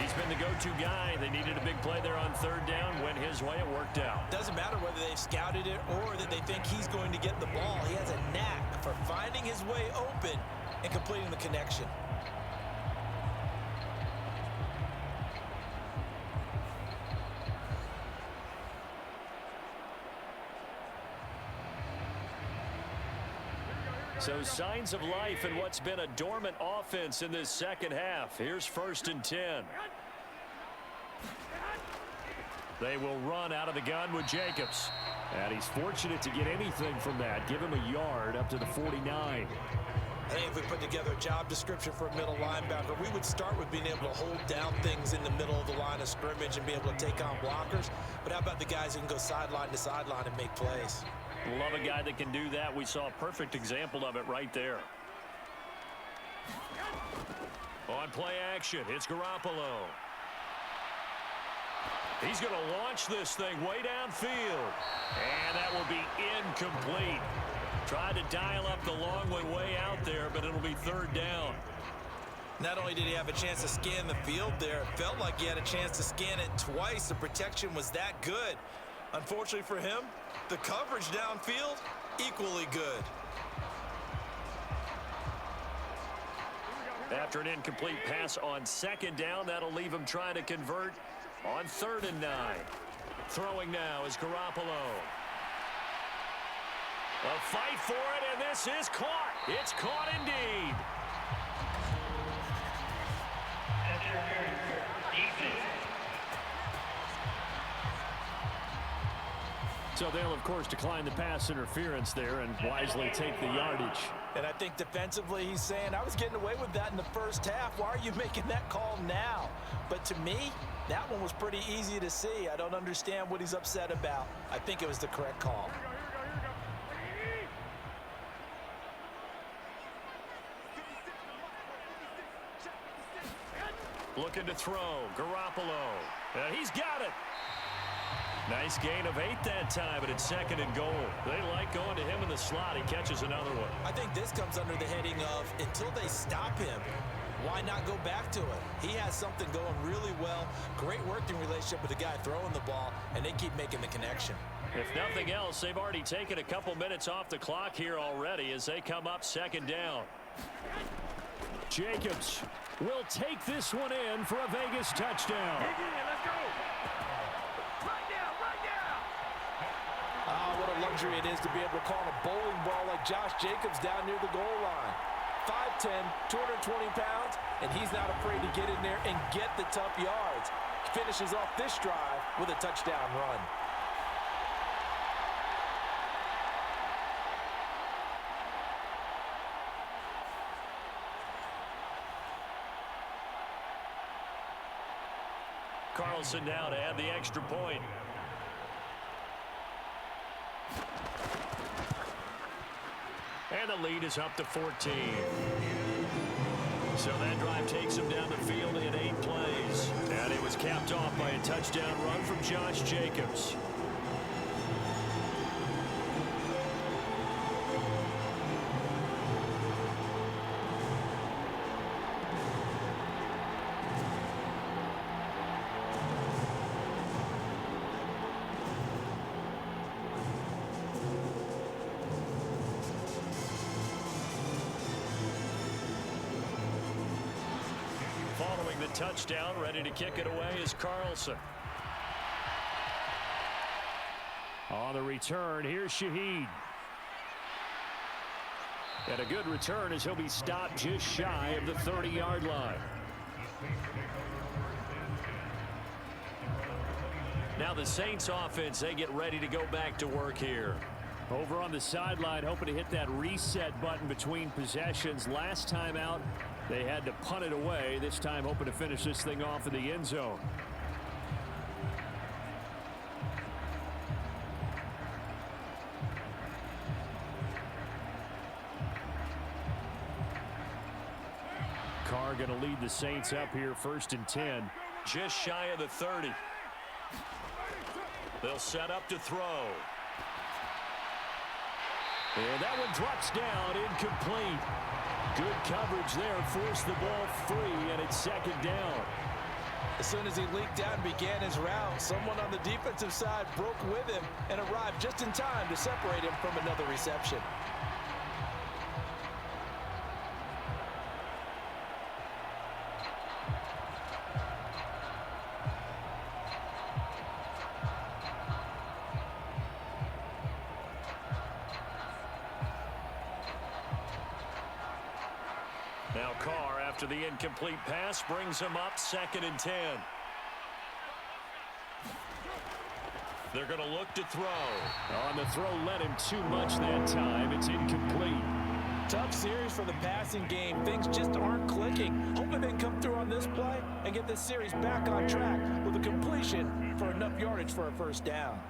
He's been the go-to guy. They needed a big play there on 3rd down. Went his way. It worked out. Doesn't matter whether they've scouted it or that they think he's going to get the ball. He has a knack for finding his way open and completing the connection. So signs of life in what's been a dormant offense in this second half. Here's 1st and 10. They will run out of the gun with Jacobs. And he's fortunate to get anything from that. Give him a yard up to the 49. I think if we put together a job description for a middle linebacker, we would start with being able to hold down things in the middle of the line of scrimmage and be able to take on blockers. But how about the guys who can go sideline to sideline and make plays? Love a guy that can do that. We saw a perfect example of it right there. On play action, it's Garoppolo. He's going to launch this thing way downfield. And that will be incomplete. Tried to dial up the long one way out there, but it'll be 3rd down. Not only did he have a chance to scan the field there, it felt like he had a chance to scan it twice. The protection was that good. Unfortunately for him, the coverage downfield, equally good. After an incomplete pass on 2nd down, that'll leave him trying to convert on 3rd and 9. Throwing now is Garoppolo. A fight for it, and this is caught. It's caught indeed. So they'll, of course, decline the pass interference there and wisely take the yardage. And I think defensively he's saying, I was getting away with that in the first half. Why are you making that call now? But to me, that one was pretty easy to see. I don't understand what he's upset about. I think it was the correct call. Looking to throw. Garoppolo. And he's got it. Nice gain of 8 that time, but it's 2nd and goal. They like going to him in the slot. He catches another one. I think this comes under the heading of until they stop him, why not go back to it? He has something going really well. Great working relationship with the guy throwing the ball, and they keep making the connection. If nothing else, they've already taken a couple minutes off the clock here already as they come up 2nd down. Jacobs will take this one in for a Vegas touchdown. Let's go. Ah, what a luxury it is to be able to call a bowling ball like Josh Jacobs down near the goal line. 5'10", 220 pounds, and he's not afraid to get in there and get the tough yards. He finishes off this drive with a touchdown run. Carlson now to add the extra point. And the lead is up to 14. So that drive takes him down the field in 8 plays. And it was capped off by a touchdown run from Josh Jacobs. Following the touchdown, ready to kick it away is Carlson. On the return, here's Shaheed. And a good return as he'll be stopped just shy of the 30-yard line. Now the Saints offense, they get ready to go back to work here. Over on the sideline, hoping to hit that reset button between possessions. Last time out, they had to punt it away. This time, hoping to finish this thing off in the end zone. Carr going to lead the Saints up here, 1st and 10. Just shy of the 30. They'll set up to throw. And that one drops down, incomplete. Good coverage there, forced the ball free, and it's 2nd down. As soon as he leaked out and began his route, someone on the defensive side broke with him and arrived just in time to separate him from another reception. Now Carr, after the incomplete pass, brings him up 2nd and 10. They're going to look to throw. On the throw, led him too much that time. It's incomplete. Tough series for the passing game. Things just aren't clicking. Hoping they can come through on this play and get this series back on track with a completion for enough yardage for a 1st down.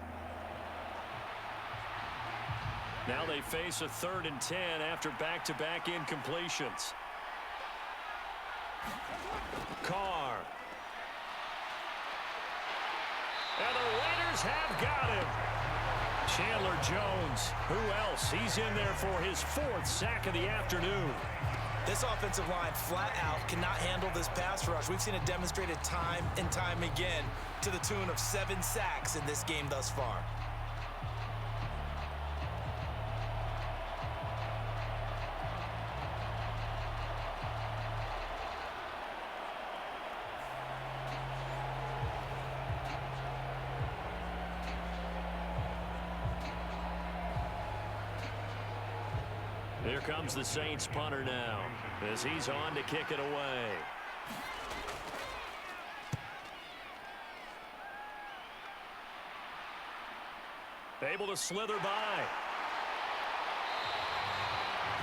Now they face a 3rd and 10 after back-to-back incompletions. Carr. And the Raiders have got him. Chandler Jones. Who else? He's in there for his 4th sack of the afternoon. This offensive line flat out cannot handle this pass rush. We've seen it demonstrated time and time again to the tune of 7 sacks in this game thus far. Here comes the Saints punter now as he's on to kick it away. Able to slither by.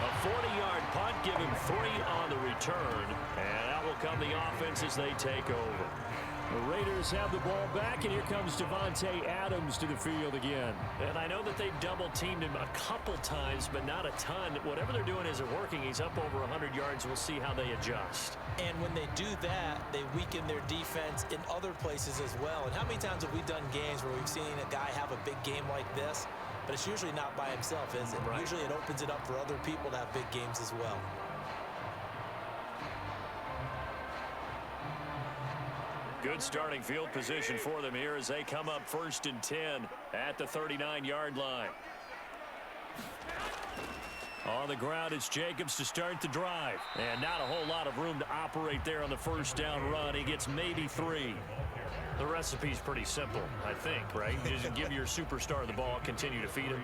A 40-yard punt, give him 3 on the return, and out will come the offense as they take over. The Raiders have the ball back, and here comes Davante Adams to the field again. And I know that they've double-teamed him a couple times, but not a ton. Whatever they're doing isn't working. He's up over 100 yards. We'll see how they adjust. And when they do that, they weaken their defense in other places as well. And how many times have we done games where we've seen a guy have a big game like this, but it's usually not by himself, is it? Right. Usually it opens it up for other people to have big games as well. Good starting field position for them here as they come up 1st and 10 at the 39-yard line. On the ground, it's Jacobs to start the drive. And not a whole lot of room to operate there on the 1st down run. He gets maybe 3. The recipe's pretty simple, I think, right? Just give your superstar the ball, continue to feed him.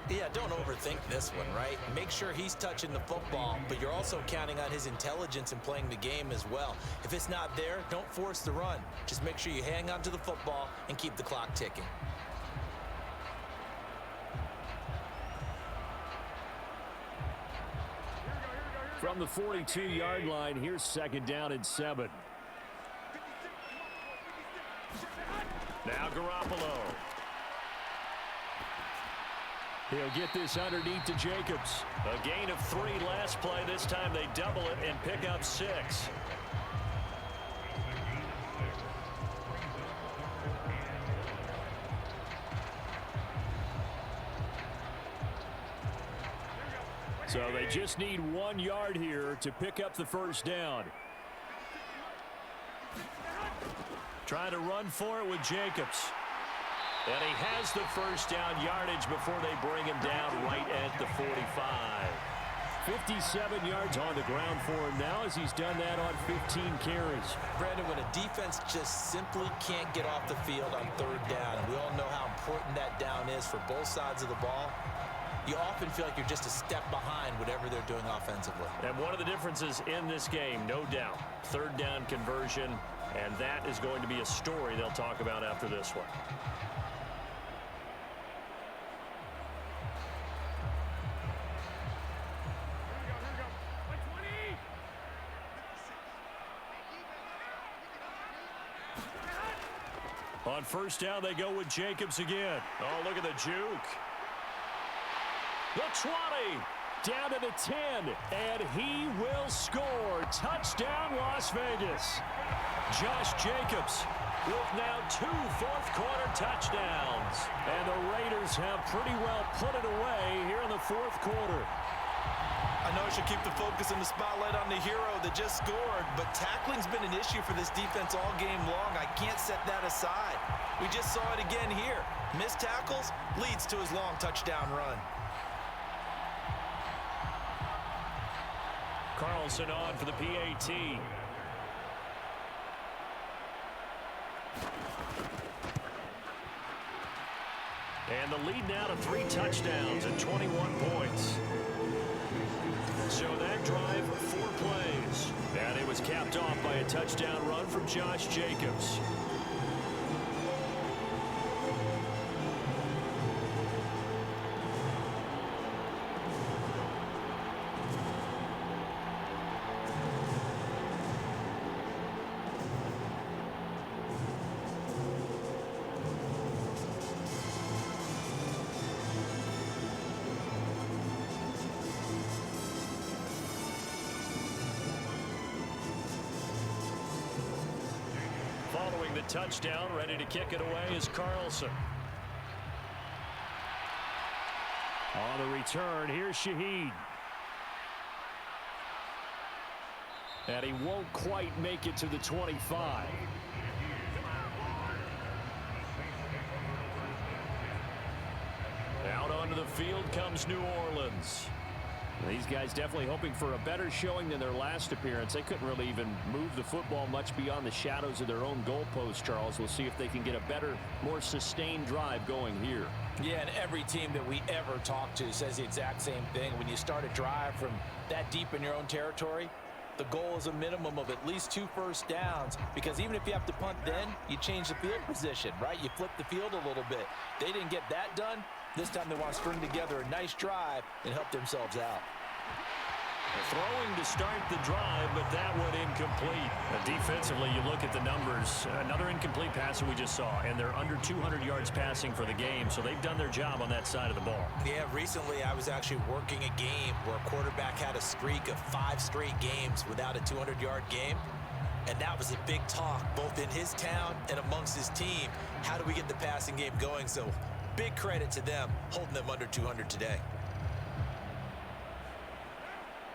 Yeah, don't overthink this one, right? Make sure he's touching the football, but you're also counting on his intelligence in playing the game as well. If it's not there, don't force the run. Just make sure you hang on to the football and keep the clock ticking. From the 42-yard line, here's 2nd down and 7. Now Garoppolo. He'll get this underneath to Jacobs. A gain of 3 last play. This time they double it and pick up 6. So they just need 1 yard here to pick up the 1st down. Trying to run for it with Jacobs. And he has the 1st down yardage before they bring him down right at the 45. 57 yards on the ground for him now as he's done that on 15 carries. Brandon, when a defense just simply can't get off the field on 3rd down, and we all know how important that down is for both sides of the ball, you often feel like you're just a step behind whatever they're doing offensively. And one of the differences in this game, no doubt, third down conversion, and that is going to be a story they'll talk about after this one. On first down, they go with Jacobs again. Oh, look at the juke. The 20, down to the 10, and he will score. Touchdown, Las Vegas. Josh Jacobs with now 2 fourth-quarter touchdowns. And the Raiders have pretty well put it away here in the fourth quarter. I know I should keep the focus and the spotlight on the hero that just scored, but tackling's been an issue for this defense all game long. I can't set that aside. We just saw it again here. Missed tackles leads to his long touchdown run. Carlson on for the PAT. And the lead now to 3 touchdowns and 21 points. So that drive, 4 plays. And it was capped off by a touchdown run from Josh Jacobs. Following the touchdown, ready to kick it away is Carlson. On the return, here's Shaheed. And he won't quite make it to the 25. Out onto the field comes New Orleans. These guys definitely hoping for a better showing than their last appearance. They couldn't really even move the football much beyond the shadows of their own goalpost, Charles. We'll see if they can get a better, more sustained drive going here. Yeah, and every team that we ever talk to says the exact same thing. When you start a drive from that deep in your own territory, the goal is a minimum of at least 2 first downs, because even if you have to punt then, you change the field position, right? You flip the field a little bit. They didn't get that done. This time they want to string together a nice drive and help themselves out. Throwing to start the drive, but that one incomplete. Defensively, you look at the numbers. Another incomplete pass that we just saw, and they're under 200 yards passing for the game, so they've done their job on that side of the ball. Yeah, recently I was actually working a game where a quarterback had a streak of 5 straight games without a 200-yard game. And that was a big talk, both in his town and amongst his team. How do we get the passing game going? So big credit to them, holding them under 200 today.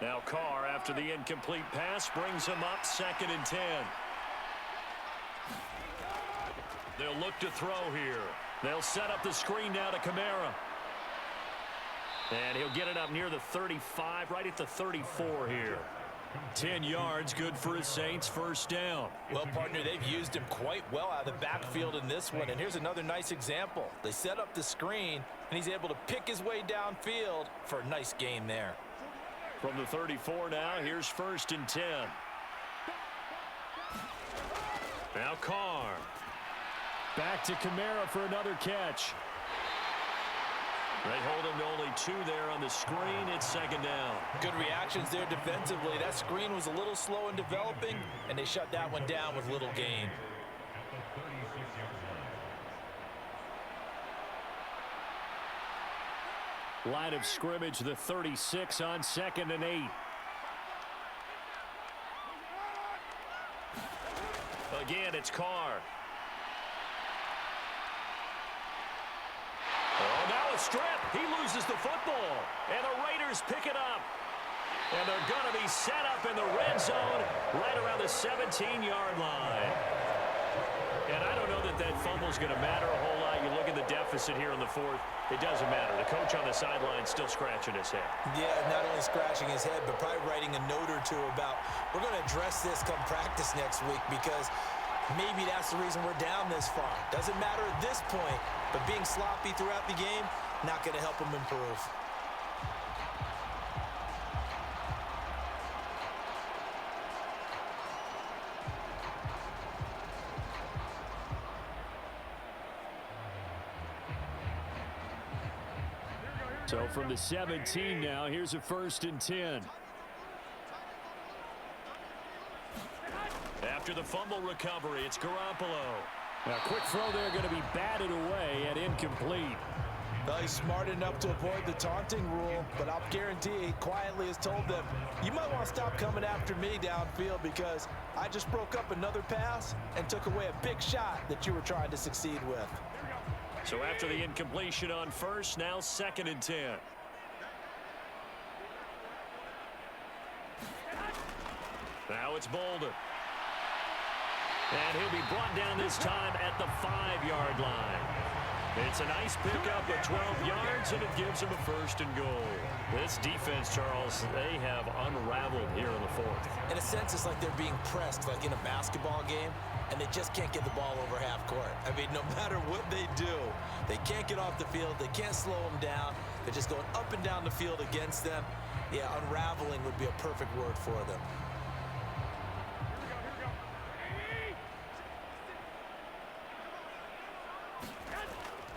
Now Carr, after the incomplete pass, brings him up 2nd and 10. They'll look to throw here. They'll set up the screen now to Kamara. And he'll get it up near the 35, right at the 34 here. 10 yards, good for his Saints, first down. Well, partner, they've used him quite well out of the backfield in this one. And here's another nice example. They set up the screen, and he's able to pick his way downfield for a nice gain there. From the 34 now, here's 1st and 10. Now Carr. Back to Kamara for another catch. They hold him to only 2 there on the screen. It's 2nd down. Good reactions there defensively. That screen was a little slow in developing, and they shut that one down with little gain. Line of scrimmage, the 36 on 2nd and 8. Again, it's Carr. Oh, now a strip. He loses the football. And the Raiders pick it up. And they're going to be set up in the red zone right around the 17-yard line. And I don't know that that fumble's going to matter a whole lot. You look at the deficit here in the 4th. It doesn't matter. The coach on the sideline still scratching his head. Yeah, not only scratching his head, but probably writing a note or two about, we're going to address this come practice next week, because maybe that's the reason we're down this far. Doesn't matter at this point, but being sloppy throughout the game, not going to help him improve. So from the 17 now, here's a 1st and 10. After the fumble recovery, it's Garoppolo. A quick throw there going to be batted away and incomplete. Well, he's smart enough to avoid the taunting rule, but I'll guarantee he quietly has told them, you might want to stop coming after me downfield because I just broke up another pass and took away a big shot that you were trying to succeed with. So after the incompletion on 1st, now 2nd and 10. Now it's Bolden. And he'll be brought down this time at the 5-yard line. It's a nice pickup of 12 yards, and it gives him a 1st and goal. This defense, Charles, they have unraveled here in the 4th. In a sense, it's like they're being pressed, like in a basketball game, and they just can't get the ball over half court. I mean, no matter what they do, they can't get off the field. They can't slow them down. They're just going up and down the field against them. Yeah, unraveling would be a perfect word for them.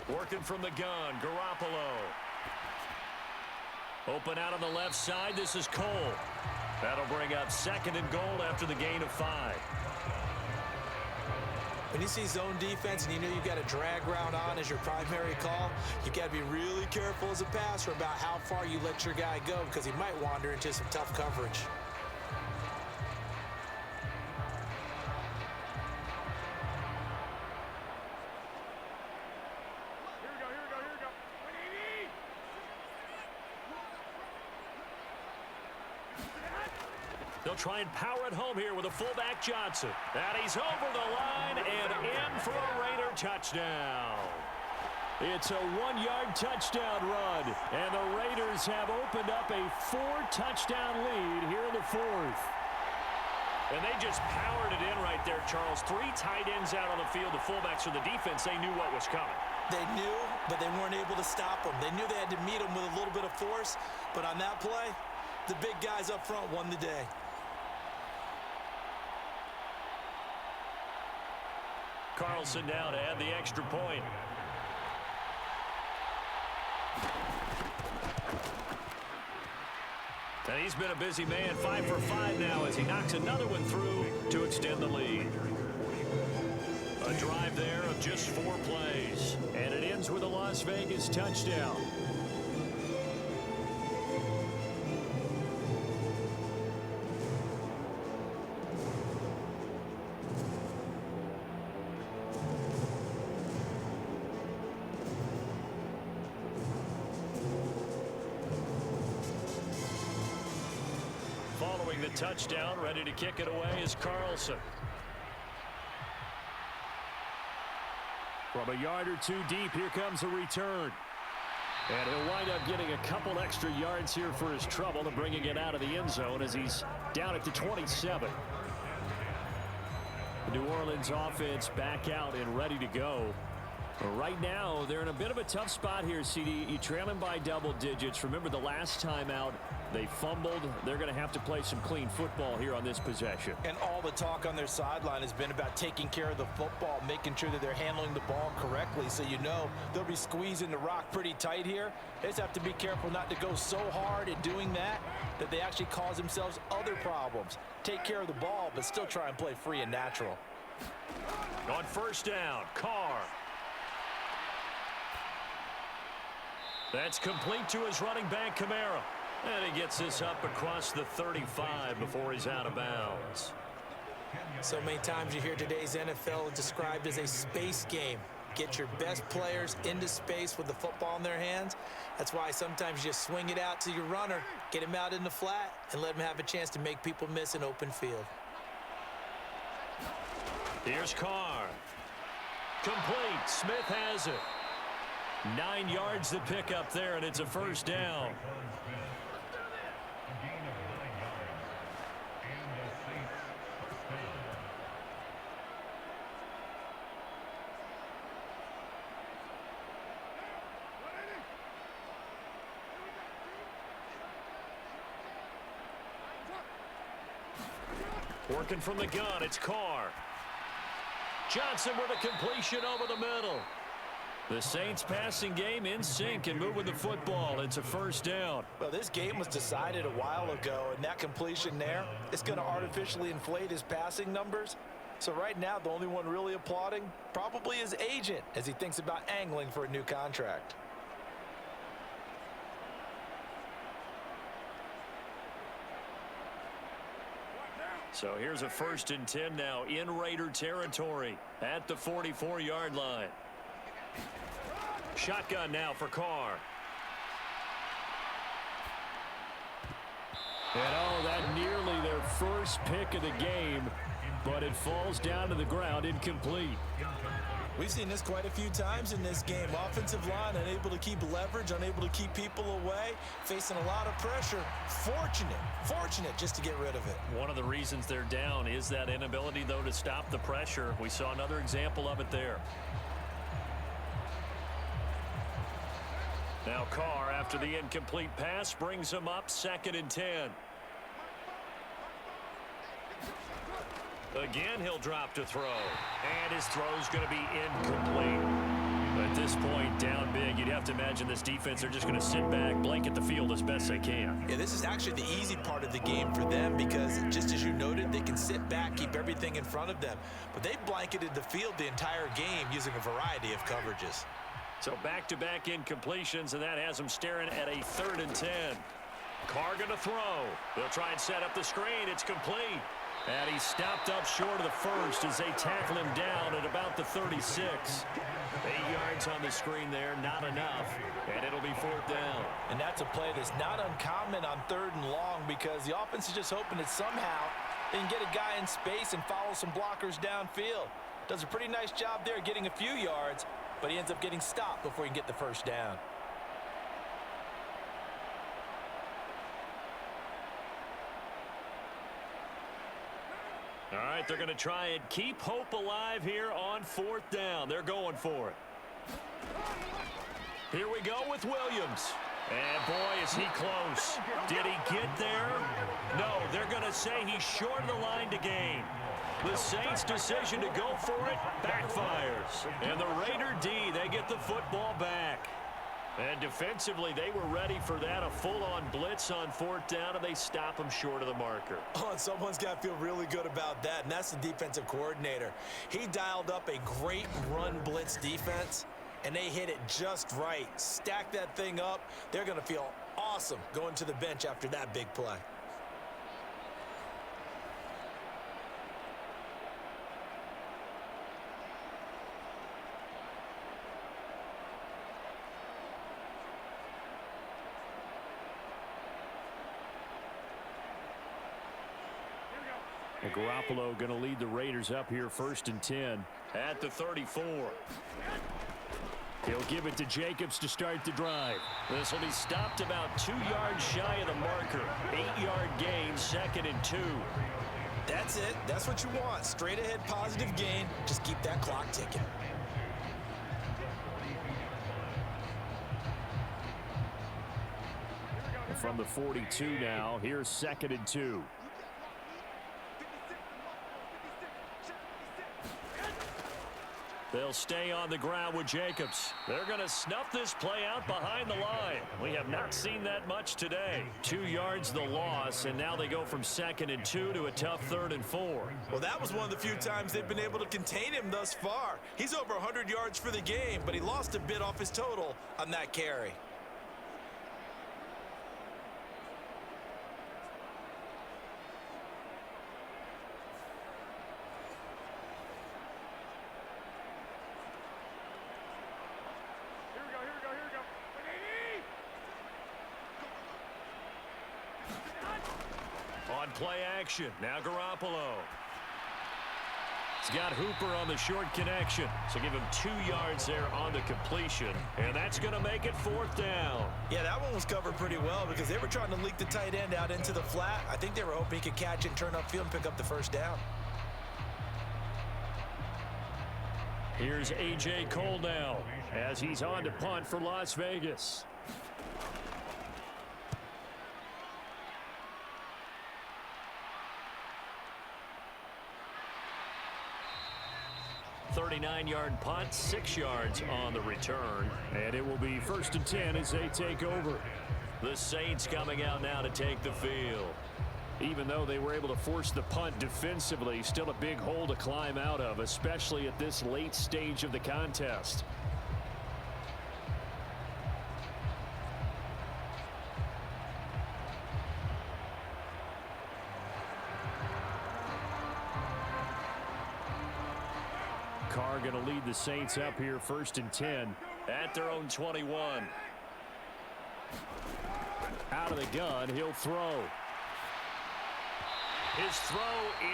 Working from the gun, Garoppolo. Open out on the left side. This is Cole. That'll bring up 2nd and goal after the gain of 5. When you see zone defense and you know you've got a drag route on as your primary call, you've got to be really careful as a passer about how far you let your guy go because he might wander into some tough coverage. They'll try and power it home here with a fullback Johnson. And he's over the line and in for a Raider touchdown. It's a 1-yard touchdown run, and the Raiders have opened up a 4-touchdown lead here in the 4th. And they just powered it in right there, Charles. 3 tight ends out on the field. The fullbacks for the defense, they knew what was coming. They knew, but they weren't able to stop them. They knew they had to meet them with a little bit of force, but on that play, the big guys up front won the day. Carlson now to add the extra point. And he's been a busy man, 5 for 5 now as he knocks another one through to extend the lead. A drive there of just 4 plays. And it ends with a Las Vegas touchdown. Following the touchdown, ready to kick it away is Carlson. From a yard or 2 deep, here comes a return. And he'll wind up getting a couple extra yards here for his trouble and bringing it out of the end zone as he's down at the 27. The New Orleans offense back out and ready to go. Right now, they're in a bit of a tough spot here, CD. You trail them by double digits. Remember the last time out, they fumbled. They're going to have to play some clean football here on this possession. And all the talk on their sideline has been about taking care of the football, making sure that they're handling the ball correctly. So you know they'll be squeezing the rock pretty tight here. They just have to be careful not to go so hard in doing that they actually cause themselves other problems. Take care of the ball, but still try and play free and natural. On 1st down, Carr. That's complete to his running back, Kamara. And he gets this up across the 35 before he's out of bounds. So many times you hear today's NFL described as a space game. Get your best players into space with the football in their hands. That's why sometimes you just swing it out to your runner, get him out in the flat, and let him have a chance to make people miss an open field. Here's Carr. Complete. Smith has it. 9 yards to pick up there, and it's a 1st down. Working from the gun, it's Carr. Johnson with a completion over the middle. The Saints passing game in sync and moving the football. It's a first down. Well, this game was decided a while ago, and that completion there is going to artificially inflate his passing numbers. So right now, the only one really applauding probably his agent as he thinks about angling for a new contract. So here's a 1st and 10 now in Raider territory at the 44-yard line. Shotgun now for Carr. And that nearly their first pick of the game, but it falls down to the ground incomplete. We've seen this quite a few times in this game. Offensive line unable to keep leverage, unable to keep people away, facing a lot of pressure. Fortunate just to get rid of it. One of the reasons they're down is that inability, though, to stop the pressure. We saw another example of it there. Now Carr, after the incomplete pass, brings him up 2nd and 10. Again, he'll drop to throw. And his throw's going to be incomplete. At this point, down big, you'd have to imagine this defense, they're just going to sit back, blanket the field as best they can. Yeah, this is actually the easy part of the game for them because, just as you noted, they can sit back, keep everything in front of them. But they've blanketed the field the entire game using a variety of coverages. So back-to-back incompletions, and that has them staring at a 3rd and 10. Carr going to throw. They'll try and set up the screen. It's complete. And he's stopped up short of the first as they tackle him down at about the 36. 8 yards on the screen there, not enough. And it'll be 4th down. And that's a play that's not uncommon on 3rd and long because the offense is just hoping that somehow they can get a guy in space and follow some blockers downfield. Does a pretty nice job there getting a few yards, but he ends up getting stopped before he can get the first down. All right, they're going to try and keep hope alive here on 4th down. They're going for it. Here we go with Williams. And boy, is he close. Did he get there? No, they're going to say he's short of the line to gain. The Saints' decision to go for it backfires. And the Raider D, they get the football back. And defensively, they were ready for that, a full-on blitz on 4th down, and they stop him short of the marker. Oh, and someone's got to feel really good about that, and that's the defensive coordinator. He dialed up a great run blitz defense, and they hit it just right. Stack that thing up. They're going to feel awesome going to the bench after that big play. And Garoppolo going to lead the Raiders up here 1st and 10 at the 34. He'll give it to Jacobs to start the drive. This will be stopped about 2 yards shy of the marker. 8-yard gain, 2nd and 2. That's it. That's what you want. Straight ahead positive gain. Just keep that clock ticking. From the 42 now, here's 2nd and 2. They'll stay on the ground with Jacobs. They're going to snuff this play out behind the line. We have not seen that much today. 2 yards the loss, and now they go from 2nd and 2 to a tough 3rd and 4. Well, that was one of the few times they've been able to contain him thus far. He's over 100 yards for the game, but he lost a bit off his total on that carry. On play action, now Garoppolo. He's got Hooper on the short connection, so give him 2 yards there on the completion, and that's going to make it 4th down. Yeah, that one was covered pretty well because they were trying to leak the tight end out into the flat. I think they were hoping he could catch it and turn upfield and pick up the first down. Here's A.J. Cole now as he's on to punt for Las Vegas. 39-yard punt, 6 yards on the return. And it will be 1st and 10 as they take over. The Saints coming out now to take the field. Even though they were able to force the punt defensively, still a big hole to climb out of, especially at this late stage of the contest. Carr going to lead the Saints up here 1st and 10. At their own 21. Out of the gun, he'll throw. His throw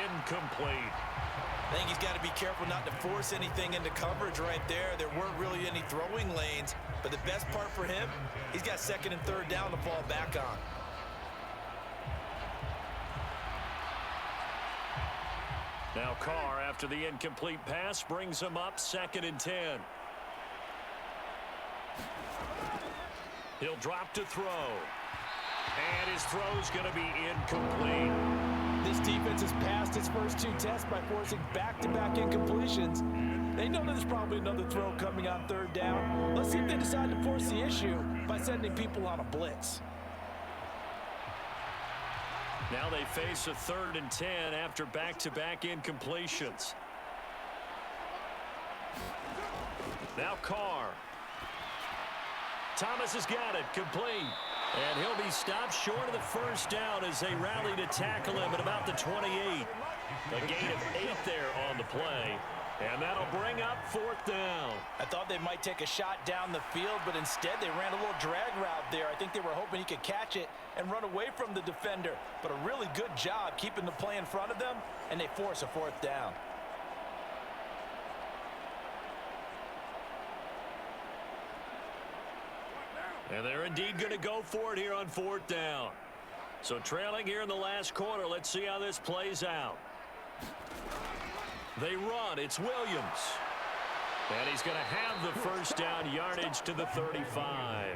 incomplete. I think he's got to be careful not to force anything into coverage right there. There weren't really any throwing lanes, but the best part for him, he's got 2nd and 3rd down to fall back on. Now Carr, after the incomplete pass, brings him up 2nd and 10. He'll drop to throw. And his throw's going to be incomplete. This defense has passed its first 2 tests by forcing back-to-back incompletions. They know there's probably another throw coming on 3rd down. Let's see if they decide to force the issue by sending people on a blitz. Now they face a 3rd and 10 after back-to-back incompletions. Now Carr. Thomas has got it, complete. And he'll be stopped short of the 1st down as they rally to tackle him at about the 28. A gain of 8 there on the play. And that'll bring up 4th down. I thought they might take a shot down the field, but instead they ran a little drag route there. I think they were hoping he could catch it and run away from the defender. But a really good job keeping the play in front of them, and they force a 4th down. And they're indeed going to go for it here on 4th down. So trailing here in the last quarter, let's see how this plays out. They run. It's Williams. And he's going to have the 1st down yardage to the 35.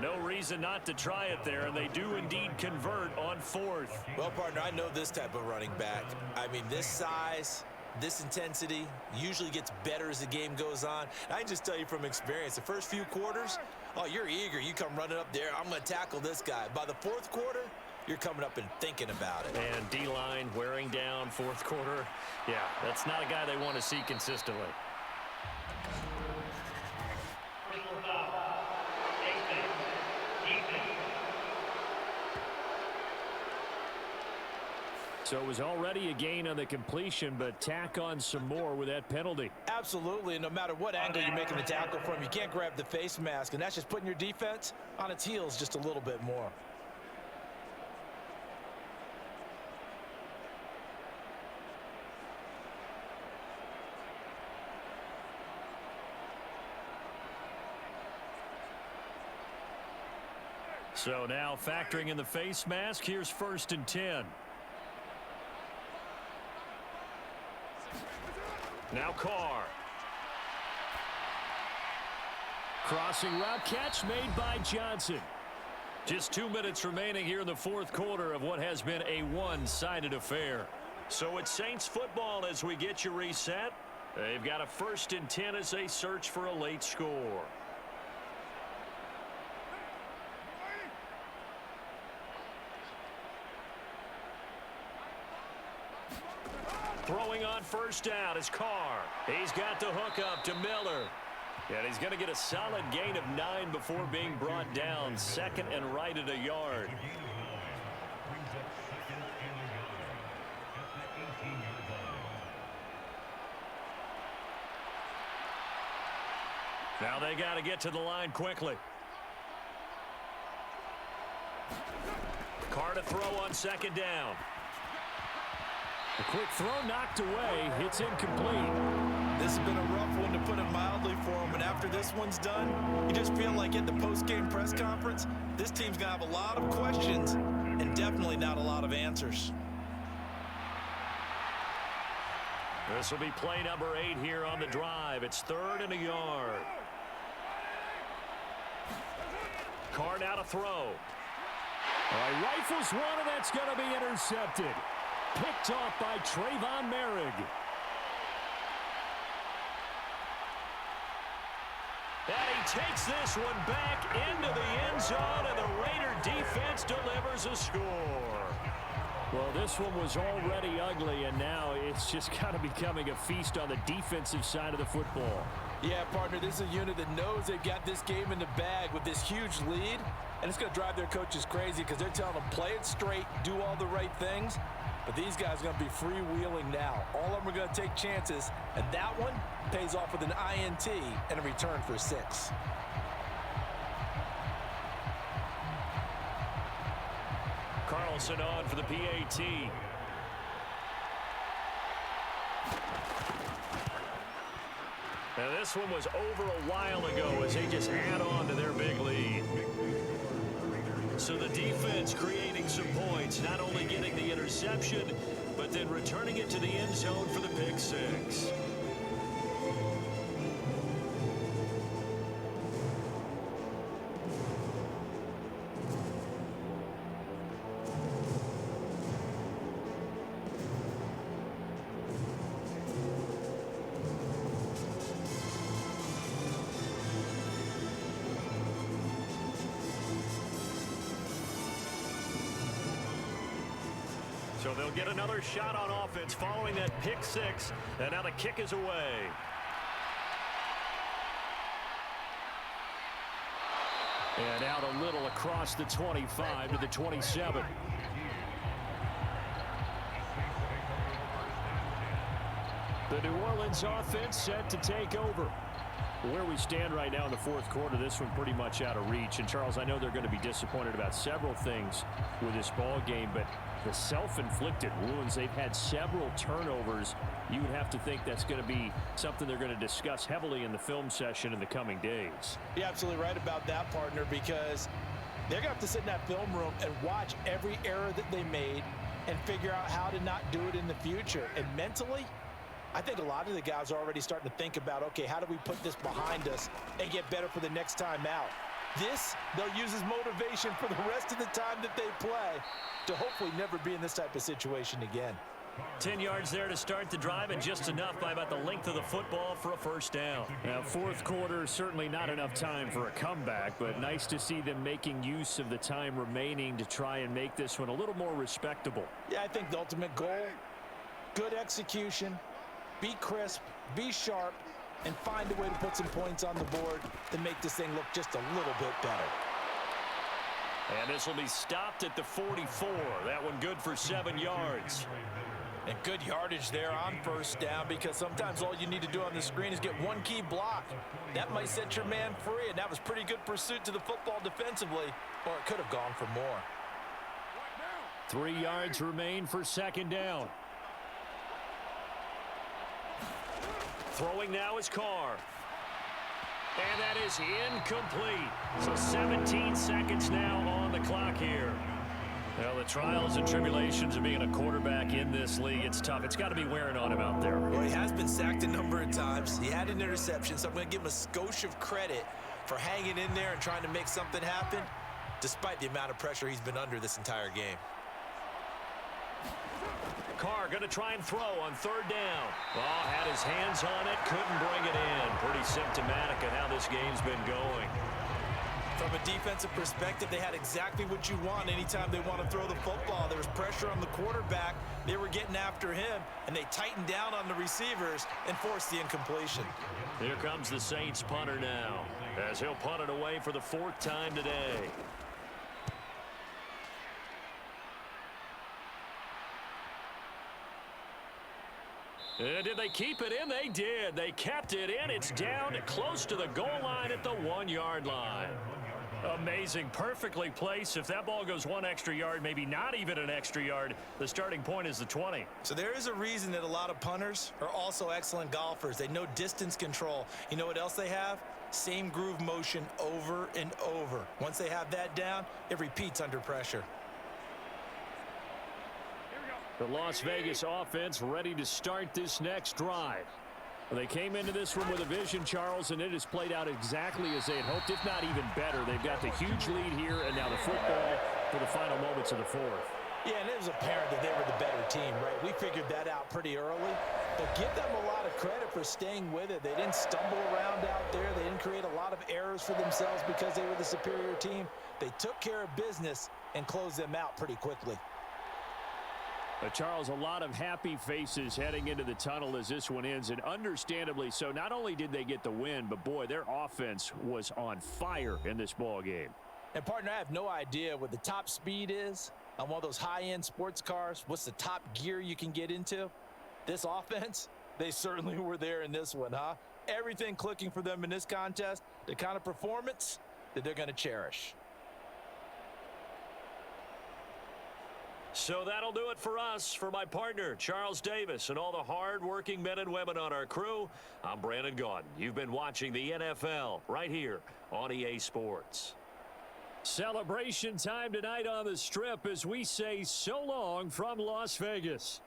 No reason not to try it there, and they do indeed convert on 4th. Well, partner, I know this type of running back. I mean, this size, this intensity usually gets better as the game goes on. And I can just tell you from experience, the first few quarters, oh, you're eager. You come running up there. I'm going to tackle this guy. By the 4th quarter, you're coming up and thinking about it. And D-line wearing down 4th quarter. Yeah, that's not a guy they want to see consistently. So it was already a gain on the completion, but tack on some more with that penalty. Absolutely, and no matter what angle you're making the tackle from, you can't grab the face mask, and that's just putting your defense on its heels just a little bit more. So now factoring in the face mask, here's 1st and 10. Now Carr. Crossing route catch made by Johnson. Just 2 minutes remaining here in the 4th quarter of what has been a one-sided affair. So it's Saints football as we get you reset. They've got a 1st and 10 as they search for a late score. Throwing on 1st down is Carr. He's got the hook up to Miller. And he's going to get a solid gain of 9 before being brought down. 2nd and right at a yard. Now they got to get to the line quickly. Carr to throw on 2nd down. A quick throw knocked away. It's incomplete. This has been a rough one, to put it mildly, for him. And after this one's done, you just feel like at the post-game press conference, this team's going to have a lot of questions and definitely not a lot of answers. This will be play number 8 here on the drive. It's 3rd and a yard. Carr now to throw. All right, rifles one, and that's going to be intercepted. Picked off by Trayvon Merrick. takes this one back into the end zone, and the Raider defense delivers a score. Well, this one was already ugly, and now it's just kind of becoming a feast on the defensive side of the football. Yeah, partner, this is a unit that knows they've got this game in the bag with this huge lead, and it's going to drive their coaches crazy because they're telling them play it straight, do all the right things. But these guys are going to be freewheeling now. All of them are going to take chances, and that one pays off with an INT and a return for 6. Carlson on for the PAT. Now this one was over a while ago as they just add on to their big lead. So the defense creating some points, not only getting the interception, but then returning it to the end zone for the pick 6. So they'll get another shot on offense following that pick 6, and now the kick is away. And out a little across the 25 to the 27. The New Orleans offense set to take over. Where we stand right now in the fourth quarter, this one pretty much out of reach. And, Charles, I know they're going to be disappointed about several things with this ball game, but the self-inflicted wounds, they've had several turnovers. You would have to think that's going to be something they're going to discuss heavily in the film session in the coming days. You're absolutely right about that, partner, because they're going to have to sit in that film room and watch every error that they made and figure out how to not do it in the future. And mentally, I think a lot of the guys are already starting to think about, okay, how do we put this behind us and get better for the next time out? This, they'll use as motivation for the rest of the time that they play to hopefully never be in this type of situation again. 10 yards there to start the drive, and just enough by about the length of the football for a first down. Now, fourth quarter, certainly not enough time for a comeback, but nice to see them making use of the time remaining to try and make this one a little more respectable. Yeah, I think the ultimate goal, good execution, be crisp, be sharp, and find a way to put some points on the board to make this thing look just a little bit better. And this will be stopped at the 44. That one good for 7 yards. And good yardage there on first down, because sometimes all you need to do on the screen is get one key block. That might set your man free, and that was pretty good pursuit to the football defensively, or it could have gone for more. 3 yards remain for second down. Throwing now is Carr. And that is incomplete. So 17 seconds now on the clock here. Well, the trials and tribulations of being a quarterback in this league, it's tough. It's got to be wearing on him out there. Well, he has been sacked a number of times. He had an interception, so I'm going to give him a skosh of credit for hanging in there and trying to make something happen, despite the amount of pressure he's been under this entire game. Carr going to try and throw on third down. Oh, had his hands on it, couldn't bring it in. Pretty symptomatic of how this game's been going. From a defensive perspective, they had exactly what you want anytime they want to throw the football. There was pressure on the quarterback. They were getting after him, and they tightened down on the receivers and forced the incompletion. Here comes the Saints punter now, as he'll punt it away for the 4th time today. Did they keep it in? They did. They kept it in. It's down close to the goal line at the 1-yard line. Amazing. Perfectly placed. If that ball goes 1 extra yard, maybe not even an extra yard, the starting point is the 20. So there is a reason that a lot of punters are also excellent golfers. They know distance control. You know what else they have? Same groove motion over and over. Once they have that down, it repeats under pressure. The Las Vegas offense ready to start this next drive. They came into this one with a vision, Charles, and it has played out exactly as they had hoped, if not even better. They've got the huge lead here, and now the football for the final moments of the fourth. Yeah, and it was apparent that they were the better team, right? We figured that out pretty early. But give them a lot of credit for staying with it. They didn't stumble around out there. They didn't create a lot of errors for themselves because they were the superior team. They took care of business and closed them out pretty quickly. Charles, a lot of happy faces heading into the tunnel as this one ends, and understandably so. Not only did they get the win, but boy, their offense was on fire in this ball game. And partner, I have no idea what the top speed is on one of those high-end sports cars. What's the top gear you can get into? This offense, they certainly were there in this one, huh? Everything clicking for them in this contest, the kind of performance that they're going to cherish. So that'll do it for us. For my partner, Charles Davis, and all the hard-working men and women on our crew, I'm Brandon Gaudin. You've been watching the NFL right here on EA Sports. Celebration time tonight on the Strip as we say so long from Las Vegas.